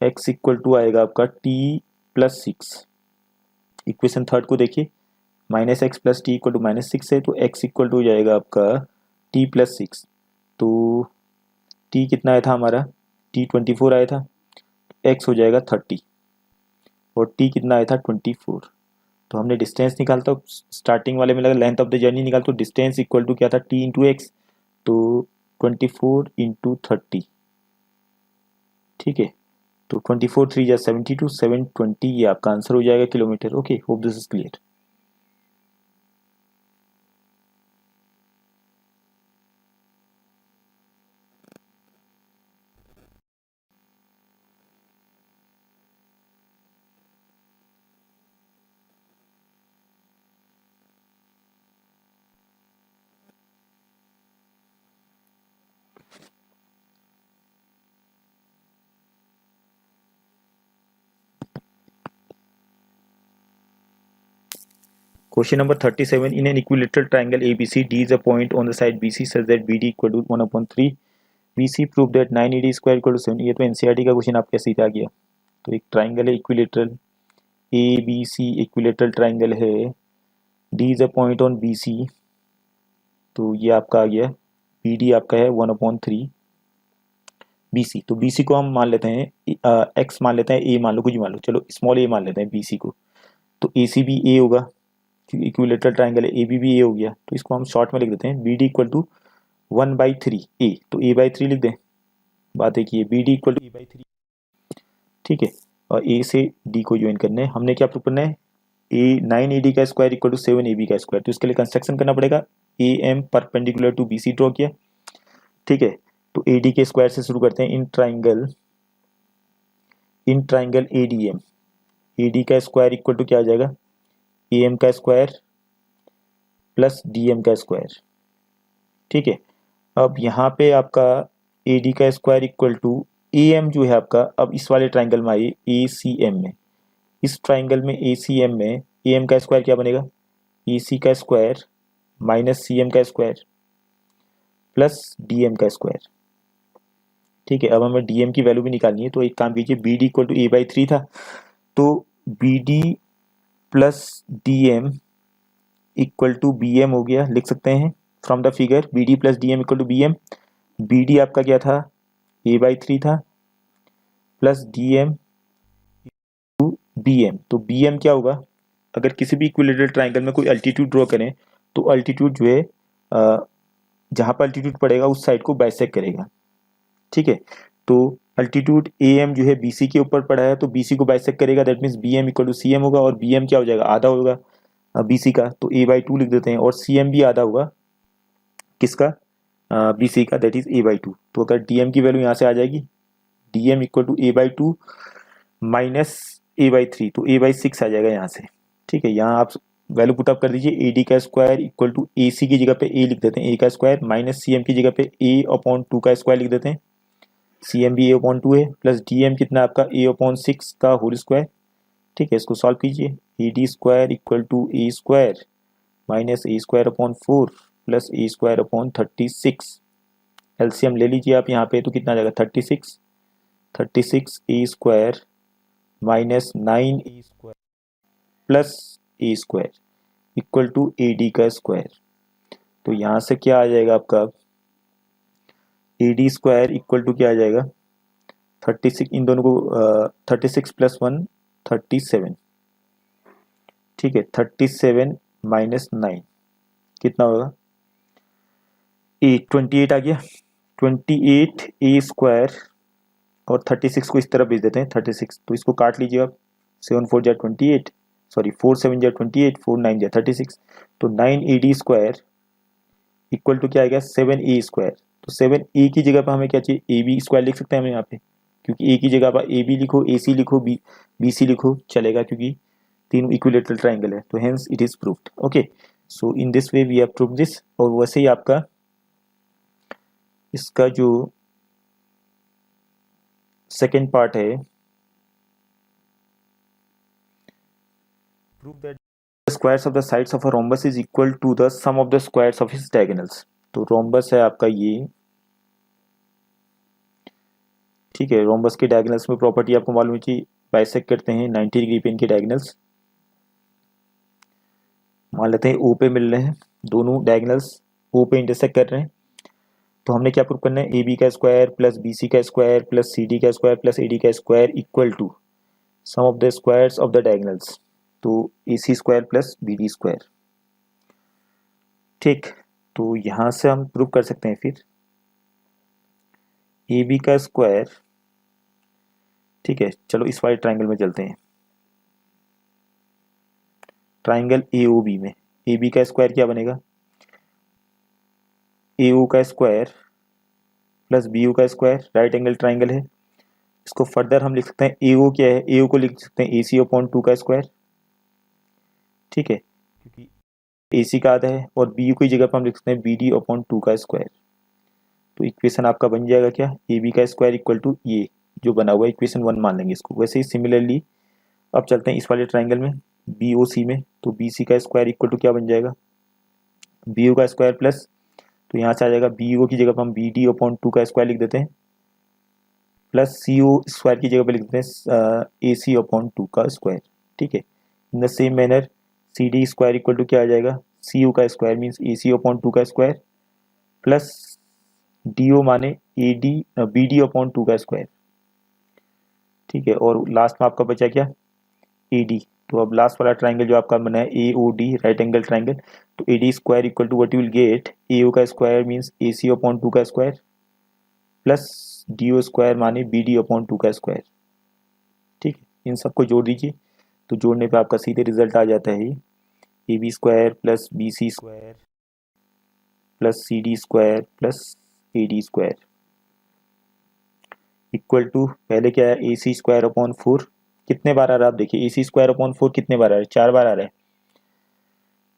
x इक्वल टू आएगा आपका t प्लस 6। इक्वेशन थर्ड को देखिए, minus X plus T equal to minus 6 है। तो x इक्वल टू हो जाएगा आपका t प्लस 6। तो t कितना आया था हमारा, t 24 आया था, x हो जाएगा 30 और t कितना आया था 24। तो हमने डिस्टेंस निकाला, तो स्टार्टिंग वाले में लगा लेंथ ऑफ द जर्नी निकाल, तो डिस्टेंस इक्वल टू क्या था, t इंटू एक्स। तो 24 इंटू 30, ठीक है, तो 24 3 जा 72 720 ये आपका आंसर हो जाएगा kilometre. Okay, hope this is clear. Question number 37. In an equilateral triangle ABC, D is a point on the side BC such that BD equal to 1/3. BC prove that 9AD square equal to 7. ये तो NCERT का क्वेश्चन आपके सीधा आ गया। तो एक ट्राइंगल है इक्विलेटरल, ABC इक्विलेटरल ट्राइंगल है, D is a point on BC, तो ये आपका आ गया, BD आपका है 1/3 BC। तो BC को हम मान लेते हैं X मान लेते हैं, A मान लो, कुछ मान लो, चलो स्मॉल a मान लेते हैं BC को। तो AC भी A होगा, इक्विलेटरल ट्राइंगल है, AB भी A हो गया। तो इसको हम शॉर्ट में लिख देते हैं, BD इक्वल टू 1/3 A। तो A/3 लिख दें, बात एक ही है, BD इक्वल टू A/3। ठीक है, और A से D को ज्वाइन करना है। हमने क्या प्रूव करना है, 9AD का स्क्वायर इक्वल टू 7AB का स्क्वायर। तो इसके लिए कंस्ट्रक्शन करना पड़ेगा। AM perpendicular to BC draw किया, ठीक है। तो AD के स्क्वायर से शुरू करते हैं। इन ट्राइंगल ADM, AD का स्क्वायर इक्वल टू क्या आ जाएगा, AM का स्क्वायर प्लस DM का स्क्वायर। ठीक है, अब यहाँ पे आपका AD का स्क्वायर इक्वल टू AM जो है आपका, अब इस वाले ट्राइंगल में आइए ACM में, इस ट्राइंगल में ACM में AM का स्क्वायर क्या बनेगा, AC का स्क्वायर माइनस CM का स्क्वायर प्लस DM का स्क्वायर। ठीक है, अब हमें DM की वैल्यू भी निकालनी है। तो एक काम कीजिए, BD इक्वल टू A/3 था, तो BD plus DM equal to BM हो गया, लिख सकते हैं from the figure, BD plus DM equal to BM। BD आपका क्या था, A/3 था, प्लस DM टू BM। तो BM क्या होगा, अगर किसी भी इक्विलेटरल ट्राइंगल में कोई अल्टीट्यूड ड्रॉ करें तो अल्टीट्यूड जो है जहाँ पर अल्टीट्यूड पड़ेगा उस साइड को बाइसेक्ट करेगा। ठीक है, तो अल्टीट्यूड AM जो है BC के ऊपर पड़ा है, तो BC को बाइसेक्ट करेगा, that means BM equal to CM होगा, और BM क्या हो जाएगा, आधा होगा BC का, तो A/2 लिख देते हैं, और CM भी आधा होगा किसका, बी सी का, दैट इज a/2। तो अगर डी एम की वैल्यू यहाँ से आ जाएगी, D M equal to a/2 minus a/3, तो a/6 आ जाएगा यहाँ से। ठीक है, यहाँ आप वैल्यू पुटअप कर दीजिए, ए डी का स्क्वायर इक्वल टू ए सी की जगह पे ए लिख देते हैं, ए का स्क्वायर, माइनस सी एम की जगह पे ए अपॉन 2 का स्क्वायर लिख देते हैं, सी एम भी ए अपॉन 2 है, प्लस डी एम कितना आपका ए अपॉन 6 का होल स्क्वायर। ठीक है, इसको सॉल्व कीजिए, A D square equal to A square minus A square upon 4 plus A square upon 36। LCM ले लीजिए आप यहाँ पे, तो कितना आ जाएगा 36 A square minus 9 A square plus A square equal to A D का स्क्वायर। तो यहाँ से क्या आ जाएगा आपका, A D square equal to क्या आ जाएगा 36, इन दोनों को 36 प्लस 1 37। ठीक है, 37 माइनस 9 कितना होगा, 28 आ गया। 28 ए स्क्वायर और 36 को इस तरफ भेज देते हैं 36, तो इसको काट लीजिए आप, 7 4 जा 28, सॉरी 4 7 जा 28, 4 9 जा 36, तो 9 A D square equal to क्या आएगा 7 ए स्क्वायर। तो 7 ए की जगह पर हमें क्या चाहिए, ए बी स्क्वायर लिख सकते हैं हम यहाँ पे, क्योंकि ए की जगह पर ए बी लिखो, ए सी लिखो, बी सी लिखो, चलेगा, क्योंकि तीनों इक्विलेटरल ट्राइंगल है, तो hence it is proved. Okay, so in this way we have proved this. और वैसे ही आपका इसका जो सेकेंड पार्ट है, prove that squares of the sides of a rhombus is equal to the sum of the squares of his diagonals. तो रोम्बस है आपका ये, ठीक है, रोम्बस के डायगोनल्स में प्रॉपर्टी आपको मालूम है कि बाइसेक्ट करते हैं 90 डिग्री पे इनके डायगोनल्स। मान लेते हैं ओ पे मिल रहे हैं, दोनों डायगोनल्स ओ पे इंटरसेक्ट कर रहे हैं, तो हमने क्या प्रूव करना है, ए बी का स्क्वायर प्लस बी सी का स्क्वायर प्लस सी डी का स्क्वायर प्लस ए डी का square equal to sum of the squares of the diagonals, तो A C square plus B D square. ठीक, तो यहाँ से हम प्रूव कर सकते हैं फिर ए बी का स्क्वायर। ठीक है, चलो इस वाले ट्राइंगल में चलते हैं, ट्राइंगल ए ओ बी में ए बी का स्क्वायर क्या बनेगा, ए ओ का स्क्वायर प्लस बी यू का स्क्वायर, राइट एंगल ट्राइंगल है। इसको फर्दर हम लिख सकते हैं, ए ओ क्या है, ए ओ को लिख सकते हैं ए सी अपॉन 2 का स्क्वायर। ठीक है, क्योंकि ए सी का आधा है, और बी यू की जगह पर हम लिख सकते हैं बी डी अपॉन 2 का स्क्वायर। तो इक्वेशन आपका बन जाएगा क्या, ए बी का स्क्वायर इक्वल टू ये जो बना हुआ है, इक्वेशन 1 मान लेंगे इसको। वैसे ही सिमिलरली अब चलते हैं इस वाले ट्राइंगल में बी ओ सी में, तो बी सी का स्क्वायर इक्वल टू क्या बन जाएगा, बी यू का स्क्वायर प्लस, तो यहाँ से आ जाएगा बी यू की जगह पर हम बी डी अपॉन 2 का स्क्वायर लिख देते हैं, प्लस सी यू स्क्वायर की जगह पर लिख देते हैं ए सी अपॉन 2 का स्क्वायर। ठीक है, in the same manner C D square equal to क्या आ जाएगा, सी यू का square means A C upon 2 का स्क्वायर प्लस डी ओ माने A D B D upon 2 का स्क्वायर। ठीक है, और लास्ट में आपका बचा क्या, ए डी। तो अब लास्ट वाला ट्राइंगल जो आपका बना है A O D, right angle triangle, तो A D square equal to what you will get, A O का square means A C upon 2 का square plus D O square माने बी डी अपॉन 2 का स्क्वायर। ठीक है, इन सबको जोड़ दीजिए, तो जोड़ने पे आपका सीधे रिजल्ट आ जाता है A B square plus B C square plus C D square plus A D square equal to, पहले क्या है ए सी स्क्वायर अपॉन 4, कितने बार आ रहा है आप देखिए, ए सी स्क्वायर अपॉन 4 कितने बार आ रहा है, 4 बार आ रहा है।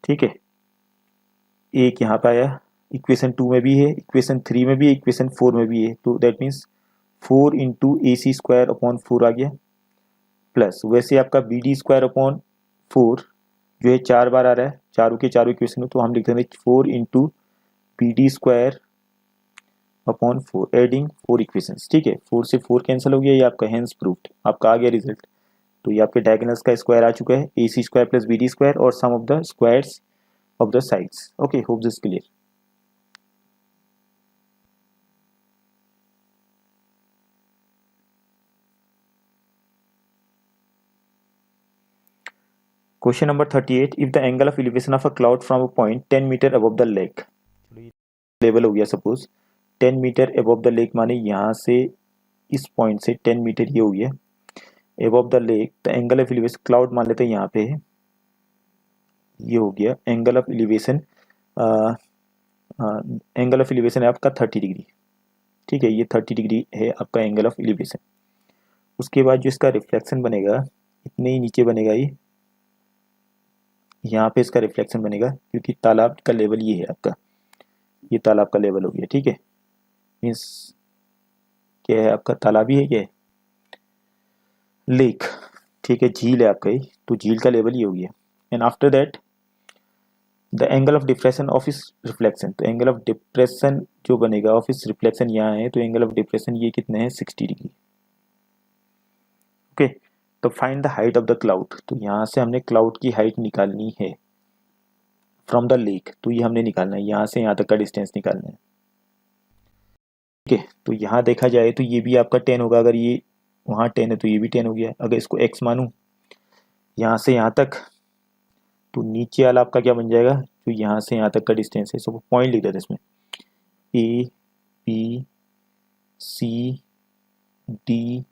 ठीक है, एक यहाँ पे आया, इक्वेशन 2 में भी है, इक्वेशन 3 में भी है, इक्वेशन 4 में भी है, तो that means 4 into A C square upon 4 आ गया, प्लस वैसे आपका बी डी स्क्वायर अपॉन 4 जो है 4 बार आ रहा है, चारों के चारों इक्वेशन में, तो हम लिख देंगे 4 into B D square upon 4, adding 4 equations. ठीक है, 4 से 4 कैंसिल हो गया, ये आपका हेंस प्रूव्ड, आपका आ गया रिजल्ट। तो ये आपके डायगोनल्स का स्क्वायर आ चुका है, A C square plus B D square और sum of the squares of the sides. Okay, hope this clear. Question number 38, if the angle of elevation of a cloud from a point 10 metre above the lake, level हो गया suppose 10 metre above the lake, माने यहाँ से इस पॉइंट से 10 मीटर ये हो गया above the lake, the angle of elevation, cloud मान लेते हैं यहाँ पे है, ये हो गया angle of elevation angle of elevation है आपका 30 डिग्री, ठीक है, ये 30 डिग्री है आपका एंगल ऑफ एलिवेशन। उसके बाद जो इसका रिफ्लेक्शन बनेगा इतने ही नीचे बनेगा, ये यहाँ पे इसका रिफ्लेक्शन बनेगा, क्योंकि तालाब का लेवल ये है आपका, ये तालाब का लेवल हो गया, ठीक है, मीन्स क्या है आपका, तालाब ही है, क्या है, लेक, ठीक है, झील है आपका ये, तो झील का लेवल ये हो गया। And after that the angle of depression of इस रिफ्लेक्शन, तो एंगल ऑफ डिप्रेशन जो बनेगा ऑफ इस रिफ्लेक्शन यहाँ है, तो एंगल ऑफ डिप्रेशन ये कितने हैं, 60 डिग्री। ओके, तो find the height of the cloud, तो यहाँ से हमने क्लाउड की हाइट निकालनी है फ्रॉम द लेक, तो ये हमने निकालना है, यहाँ से यहाँ तक का डिस्टेंस निकालना है, ठीक है। तो यहाँ देखा जाए तो ये भी आपका 10 होगा, अगर ये वहाँ 10 है तो ये भी 10 हो गया। अगर इसको x मानूं यहाँ से यहाँ तक, तो नीचे वाला आपका क्या बन जाएगा, जो यहाँ से यहाँ तक का डिस्टेंस है, सब पॉइंट लिख देते हैं इसमें, ए बी सी डी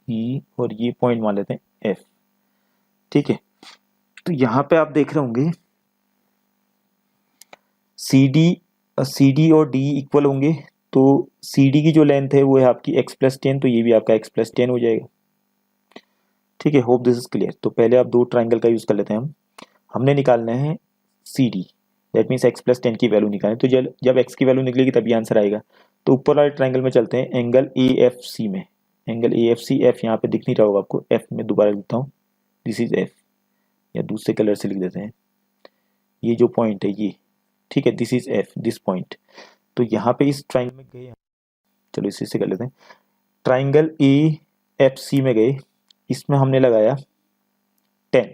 ई, और ये पॉइंट मान लेते हैं एफ, ठीक है। तो यहाँ पे आप देख रहे होंगे सी डी और डी इक्वल होंगे, तो सी डी की जो लेंथ है वो है आपकी x+10, तो ये भी आपका x+10 हो जाएगा, ठीक है। Hope this is clear. तो पहले आप दो ट्राइंगल का यूज कर लेते हैं हमने निकालना है C D, that means x+10 की वैल्यू निकालें, तो जब x की वैल्यू निकलेगी तभी आंसर आएगा। तो ऊपर वाले ट्राइंगल में चलते हैं, एंगल ए एफ सी में, angle A F C, F यहाँ पे दिख नहीं रहा होगा आपको, एफ में दोबारा लिखता हूँ, दिस इज एफ, या दूसरे कलर से लिख देते हैं, ये जो पॉइंट है ये, ठीक है, this is F, this point. तो यहाँ पे इस ट्राइंगल में गए, चलो इसी से कर लेते हैं, ट्राइंगल ए एफ सी में गए, इसमें हमने लगाया 10,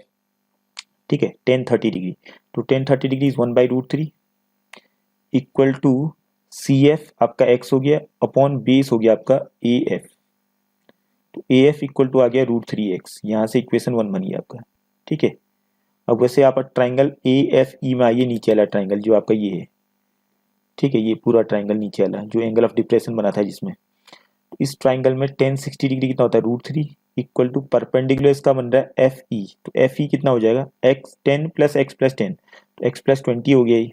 ठीक है, 10 30 डिग्री, तो 10 30 degree is 1/√3 equal to C F आपका x हो गया अपॉन बेस हो गया आपका ए एफ, तो ए एफ इक्वल टू आ गया √3x, यहाँ से इक्वेशन 1 बन गया आपका, ठीक है। अब वैसे आप ट्राइंगल ए एफ ई में आइए, नीचे वाला ट्राइंगल जो आपका ये है, ठीक है, ये पूरा ट्राइंगल नीचे वाला जो एंगल ऑफ डिप्रेशन बना था जिसमें, तो इस ट्राइंगल में 10 60 डिग्री कितना होता है, √3 इक्वल टू परपेंडिकुलर इसका बन रहा है एफ ई, तो एफ ई कितना हो जाएगा, x10 + x+10, तो x+20 हो गया ये,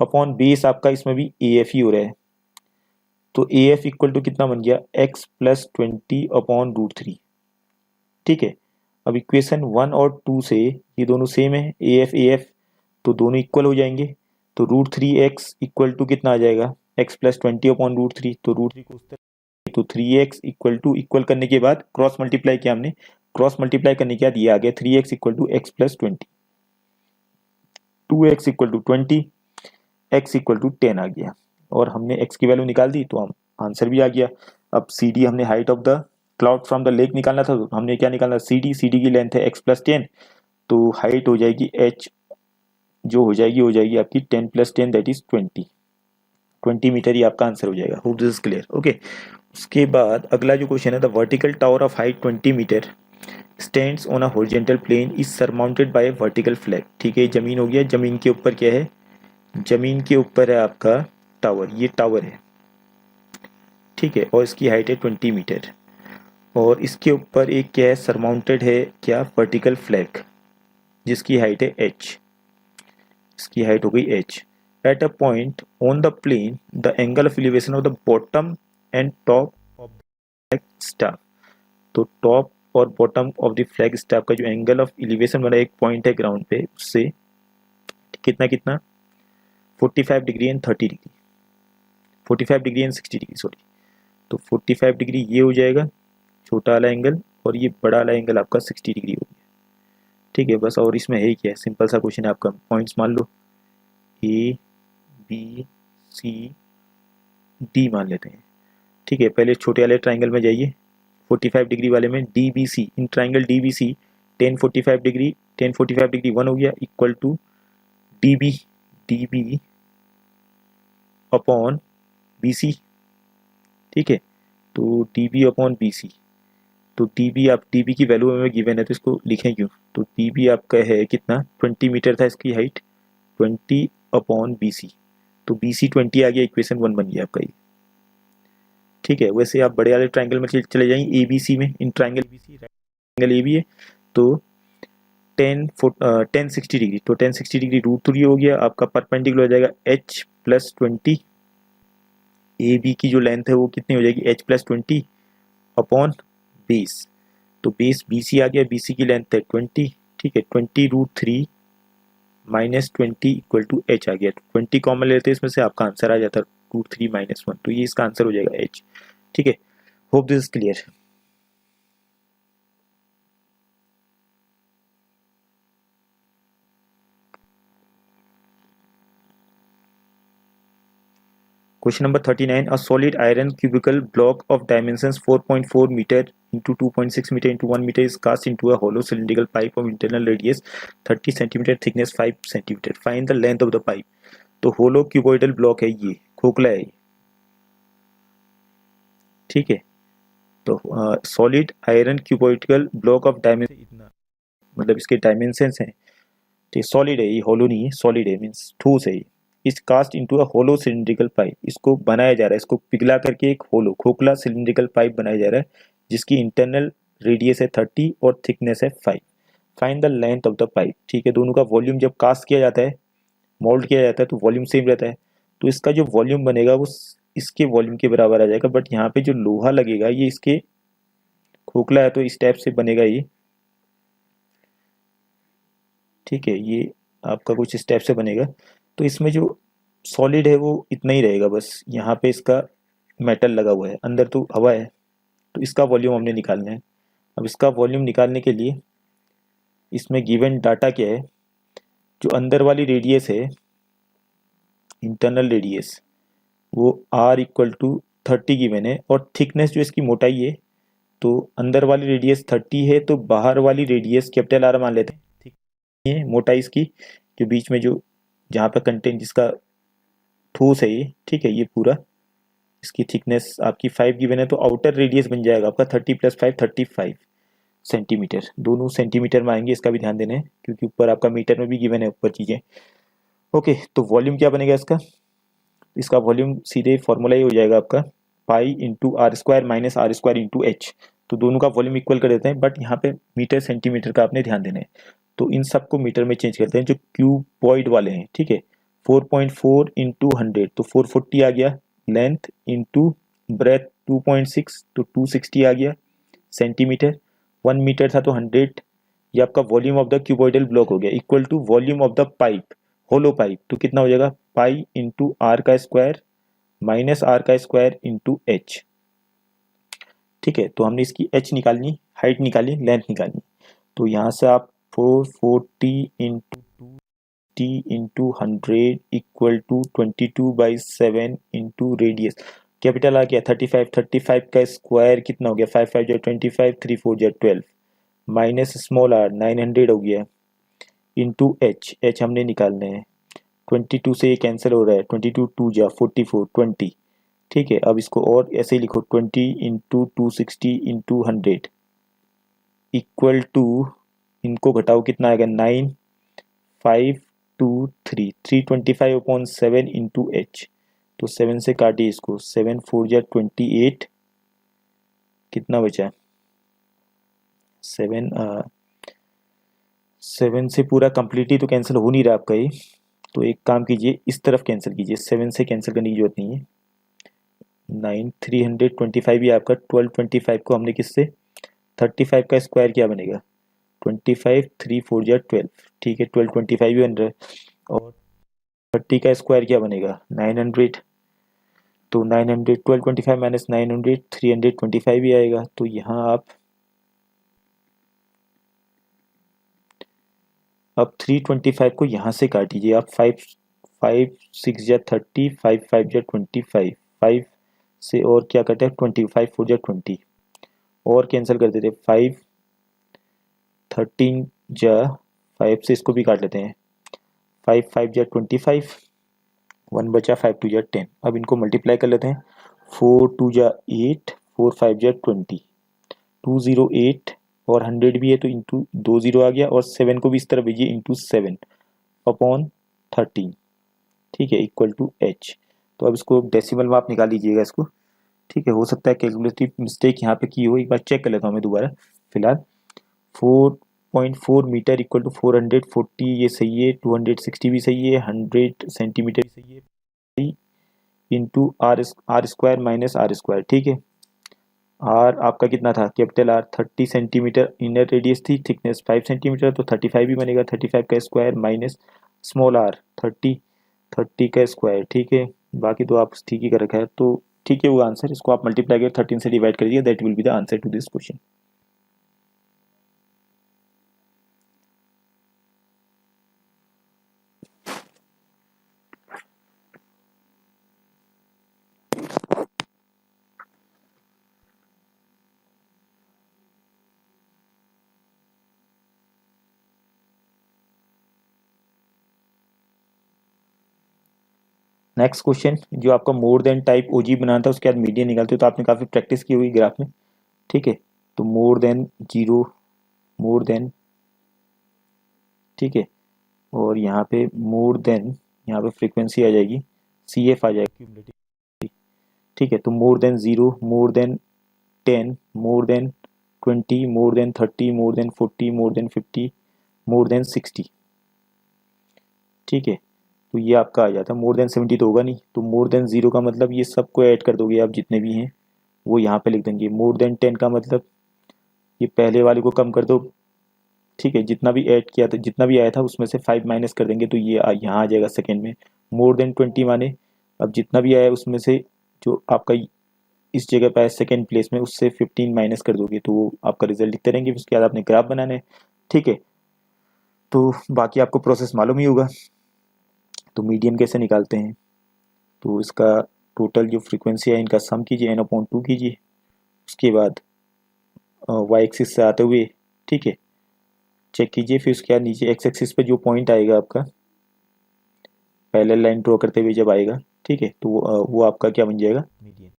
अपॉन बेस आपका इसमें भी ए एफ ही हो रहा है, तो ए एफ इक्वल टू कितना बन गया, x+20 अपॉन √3, ठीक है। अब इक्वेशन 1 और 2 से ये दोनों सेम है, ए एफ, तो दोनों इक्वल हो जाएंगे, तो √3x इक्वल टू कितना आ जाएगा, x+20 अपॉन √3, तो √3 को उस तरह, तो 3x इक्वल करने के बाद क्रॉस मल्टीप्लाई किया हमने, क्रॉस मल्टीप्लाई करने के बाद ये आ गया 3x equal to x+20, 2x equal to 20, x equal to 10 आ गया, और हमने x की वैल्यू निकाल दी, तो हम आंसर भी आ गया। अब सी डी हमने height of the cloud from the lake निकालना था, तो हमने क्या निकालना, सी डी की लेंथ है x+10, तो हाइट हो जाएगी h, जो हो जाएगी आपकी 10 + 10 दैट इज 20 मीटर, ही आपका आंसर हो जाएगा। Hope this is clear, okay. उसके बाद अगला जो क्वेश्चन है, the vertical tower of height 20 metre stands on a horizontal plane is surmounted by vertical flag, ठीक है, जमीन हो गया, जमीन के ऊपर क्या है, जमीन के ऊपर है आपका टावर, ये टावर है, ठीक है, और इसकी हाइट है 20 मीटर, और इसके ऊपर एक क्या है, सरमाउंटेड है क्या, वर्टिकल फ्लैग, जिसकी हाइट है h, इसकी हाइट हो गई h। At a point on the plane the angle of elevation of the bottom and top of the flag staff, तो टॉप और bottom of the flag staff का जो एंगल ऑफ एलिवेशन बना एक पॉइंट है ग्राउंड पे, उससे कितना कितना 45 degree and 30 degree, 45 degree and 60 degree sorry, तो 45 डिग्री ये हो जाएगा छोटा वाला एंगल, और ये बड़ा वाला एंगल आपका 60 डिग्री हो गया, ठीक है। बस और इसमें है क्या, सिंपल सा क्वेश्चन है आपका, पॉइंट्स मान लो ए बी सी डी मान लेते हैं, ठीक है। पहले छोटे वाले ट्राइंगल में जाइए, 45 डिग्री वाले में D B C, in triangle D B C 10 45 degree 1 हो गया equal to D B upon B C, ठीक है, तो D B upon B C, तो डी बी, आप डी बी की वैल्यू हमें गिवन है तो इसको लिखें क्यों, तो डी बी आपका है कितना, 20 मीटर था इसकी हाइट, 20 अपॉन बी सी, तो बी सी 20 आ गया, इक्वेशन 1 बन गया आपका ये, ठीक है। वैसे आप बड़े वाले ट्राइंगल में चले जाएंगे ए बी सी में, in triangle B C triangle A B है, तो 1060 डिग्री, तो 1060 डिग्री √3 हो गया आपका। परपेंडिकुलर हो जाएगा h प्लस 20, ए बी की जो लेंथ है वो कितनी हो जाएगी, h प्लस 20 अपॉन बेस, तो बेस BC आ गया, BC की लेंथ है 20, ठीक है। 20√3 माइनस 20 इक्वल टू h आ गया, 20 कॉमन लेते हैं इसमें से, आपका आंसर आ जाता है √3 माइनस 1, तो ये इसका आंसर हो जाएगा h, ठीक है। Hope this is clear. Question number 39. A solid iron cubical block of dimensions 4.4 meter into 2.6 meter into 1 meter is cast into a hollow cylindrical pipe of internal radius 30 centimeter, thickness 5 centimeter. Find the length of the pipe. तो होलो क्यूबॉइडल ब्लॉक है, ये खोखला है, ठीक है। तो solid iron cuboidal block of dimension इतना, मतलब इसके डायमेंशंस हैं, ठीक। सॉलिड है ये, होलो नहीं है, सॉलिड है मीन्स ठोस है ये। इस cast into a hollow cylindrical pipe, इसको बनाया जा रहा है, इसको पिघला करके एक होलो खोखला सिलिंड्रिकल पाइप बनाया जा रहा है, जिसकी इंटरनल रेडियस है 30 और थिकनेस है 5। Find the length of the pipe, ठीक है। दोनों का वॉल्यूम जब कास्ट किया जाता है, मोल्ड किया जाता है, तो वॉल्यूम सेम रहता है, तो इसका जो वॉल्यूम बनेगा वो इसके वॉल्यूम के बराबर आ जाएगा। बट यहाँ पे जो लोहा लगेगा ये इसके खोखला है, तो इस टाइप से बनेगा ये, ठीक है। ये आपका कुछ इस टाइप से बनेगा, तो इसमें जो सॉलिड है वो इतना ही रहेगा, बस यहाँ पे इसका मेटल लगा हुआ है, अंदर तो हवा है, तो इसका वॉल्यूम हमने निकालना है। अब इसका वॉल्यूम निकालने के लिए इसमें गिवन डाटा क्या है, जो अंदर वाली रेडियस है, इंटरनल रेडियस, वो r इक्वल टू 30 गिवन है, और थिकनेस जो इसकी मोटाई है, तो अंदर वाली रेडियस 30 है, तो बाहर वाली रेडियस कैपिटल R मान लेते हैं, ठीक है। मोटाई इसकी जो बीच में जो जहाँ पर कंटेंट जिसका ठोस है ये, ठीक है, ये पूरा इसकी थिकनेस आपकी 5 गिवन है, तो आउटर रेडियस बन जाएगा आपका 30 + 5 35 सेंटीमीटर, दोनों सेंटीमीटर में आएंगे, इसका भी ध्यान देना है क्योंकि ऊपर आपका मीटर में भी गिवन है ऊपर चीज़ें। ओके, तो वॉल्यूम क्या बनेगा इसका वॉल्यूम सीधे फॉर्मूला ही हो जाएगा आपका pi into R square minus R square into H. तो दोनों का वॉल्यूम इक्वल कर देते हैं, बट यहाँ पे मीटर सेंटीमीटर का आपने ध्यान देना है, तो इन सबको मीटर में चेंज करते हैं जो क्यूबॉइड वाले हैं, ठीक है। 4.4 इंटू 100 तो 440 आ गया, लेंथ इंटू ब्रेथ 2.6 तो 260 आ गया सेंटीमीटर, 1 मीटर था तो 100, ये आपका volume of the cuboidal block हो गया, equal to volume of the pipe, hollow pipe, तो कितना हो जाएगा पाई इंटू आर का स्क्वायर माइनस आर का स्क्वायर इंटू एच, ठीक है। तो हमने इसकी एच निकालनी, हाइट निकाली, लेंथ निकालनी, तो यहाँ से आप 440 into 2t into 100 equal to 22/7 into radius, capital आ गया 35, 35 का स्क्वायर कितना हो गया 5 5 जो 25, 3 4 जो 12, माइनस स्मॉल आर 900 हो गया, इंटू एच, एच हमने निकालना है, 22 से ये कैंसिल हो रहा है, 22 2 जा 44 20, ठीक है। अब इसको और ऐसे ही लिखो 20 इंटू 260 इंटू 100 इक्वल टू, इनको घटाओ कितना आएगा 9 5 2 3 325 अपॉन 7 इंटू एच, तो 7 से काटिए इसको, 7 4 जा 28, कितना बचा 7 से पूरा कंप्लीटली तो कैंसिल हो नहीं रहा आपका ये, तो एक काम कीजिए इस तरफ कैंसिल कीजिए, 7 से कैंसिल करने की जरूरत नहीं है, 9 325 ही आपका, 1225 को हमने किससे 35 का स्क्वायर क्या बनेगा 25, 3 4 जा 12, ठीक है, 1225 भी बन रहा है, और 30 का स्क्वायर क्या बनेगा 900, तो 900 1225 माइनस 900 325 भी आएगा, तो यहाँ आप अब 325 को यहाँ से काटिए आप, 5 5 6 जा 30, 5 5 जा 25, 5 से और क्या कटे 25 4 जा 20, और कैंसिल कर देते 5 13 जा 5 से इसको भी काट लेते हैं, 5 5 जा 25, 1 बचा 5 2 जा 10, अब इनको मल्टीप्लाई कर लेते हैं, 4 2 जा 8, 4 5 जा 20, 208 और 100 भी है तो इंटू 2 0 आ गया, और 7 को भी इस तरह भेजिए इंटू 7 अपॉन 13, ठीक है, इक्वल टू एच। तो अब इसको डेसिमल में आप निकाल लीजिएगा इसको, ठीक है। हो सकता है कैलकुलेटिव मिस्टेक यहाँ पे की हो, एक बार चेक कर लेता हूँ मैं दोबारा फिलहाल। 8.4 मीटर इक्वल टू 440, ये सही है। 260 भी सही है। 100 सेंटीमीटर भी सही है। Into R square minus R square, ठीक है। आर आपका कितना था, capital R 30 centimetre inner radius थी, थिकनेस 5 सेंटीमीटर, तो 35 भी बनेगा। 35 का स्क्वायर माइनस स्मॉल आर 30 का स्क्वायर, ठीक है। बाकी तो आप ठीक ही कर रखा है, तो ठीक है वो आंसर। इसको आप मल्टीप्लाई कर 13 से डिवाइड करिए, that will be the answer to this question. Next question जो आपका मोर देन टाइप ओजी बनाना था, उसके बाद मीडियन निकालते हो, तो आपने काफ़ी प्रैक्टिस की हुई ग्राफ में, ठीक है। तो more than zero, more than, ठीक है। और यहाँ पे मोर देन, यहाँ पे फ्रीक्वेंसी आ जाएगी, सी एफ आ जाएगी क्यूमुलेटिव, ठीक है। तो more than zero, more than 10, more than 20, more than 30, more than 40, more than 50, more than 60, ठीक है। तो ये आपका आ जाता है। मोर देन 70 तो होगा नहीं, तो मोर देन जीरो का मतलब ये सबको ऐड कर दोगे आप, जितने भी हैं वो यहाँ पे लिख देंगे। मोर देन 10 का मतलब ये पहले वाले को कम कर दो, ठीक है। जितना भी ऐड किया था, जितना भी आया था उसमें से 5 माइनस कर देंगे, तो ये यहाँ आ जाएगा सेकेंड में। मोर देन 20 माने अब जितना भी आया उसमें से जो आपका इस जगह पे आया सेकेंड प्लेस में, उससे 15 माइनस कर दोगे, तो वो आपका रिजल्ट लिखते रहेंगे। उसके बाद आपने ग्राफ बनाना है, ठीक है। तो बाकी आपको प्रोसेस मालूम ही होगा। तो मीडियन कैसे निकालते हैं, तो इसका टोटल जो फ्रीक्वेंसी है इनका सम कीजिए, n/2 कीजिए। उसके बाद वाई एक्सिस से आते हुए, ठीक है, चेक कीजिए। फिर उसके बाद नीचे एक्स एक्सिस पे जो पॉइंट आएगा आपका पैरेलल लाइन ड्रॉ करते हुए जब आएगा, ठीक है, तो वो आपका क्या बन जाएगा, मीडियन।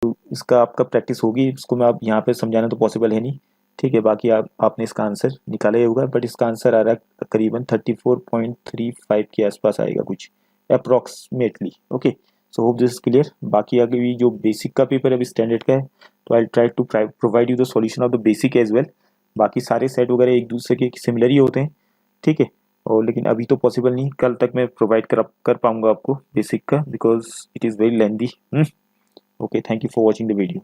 तो इसका आपका प्रैक्टिस होगी, इसको मैं आप यहाँ पे समझाना तो पॉसिबल है नहीं, ठीक है। बाकी आपने इसका आंसर निकाला ही होगा, बट इसका आंसर आ रहा है करीबन 34.35 के आसपास आएगा कुछ approximately, okay. So hope this is clear. बाकी आगे भी जो बेसिक का पेपर है अभी स्टैंडर्ड का है, तो I try to provide you the solution of the basic as well. बाकी सारे सेट वगैरह एक दूसरे के सिमिलर ही होते हैं, ठीक है। और लेकिन अभी तो पॉसिबल नहीं, कल तक मैं प्रोवाइड कर पाऊंगा आपको बेसिक का, because it is very lengthy. Okay, thank you for watching the video.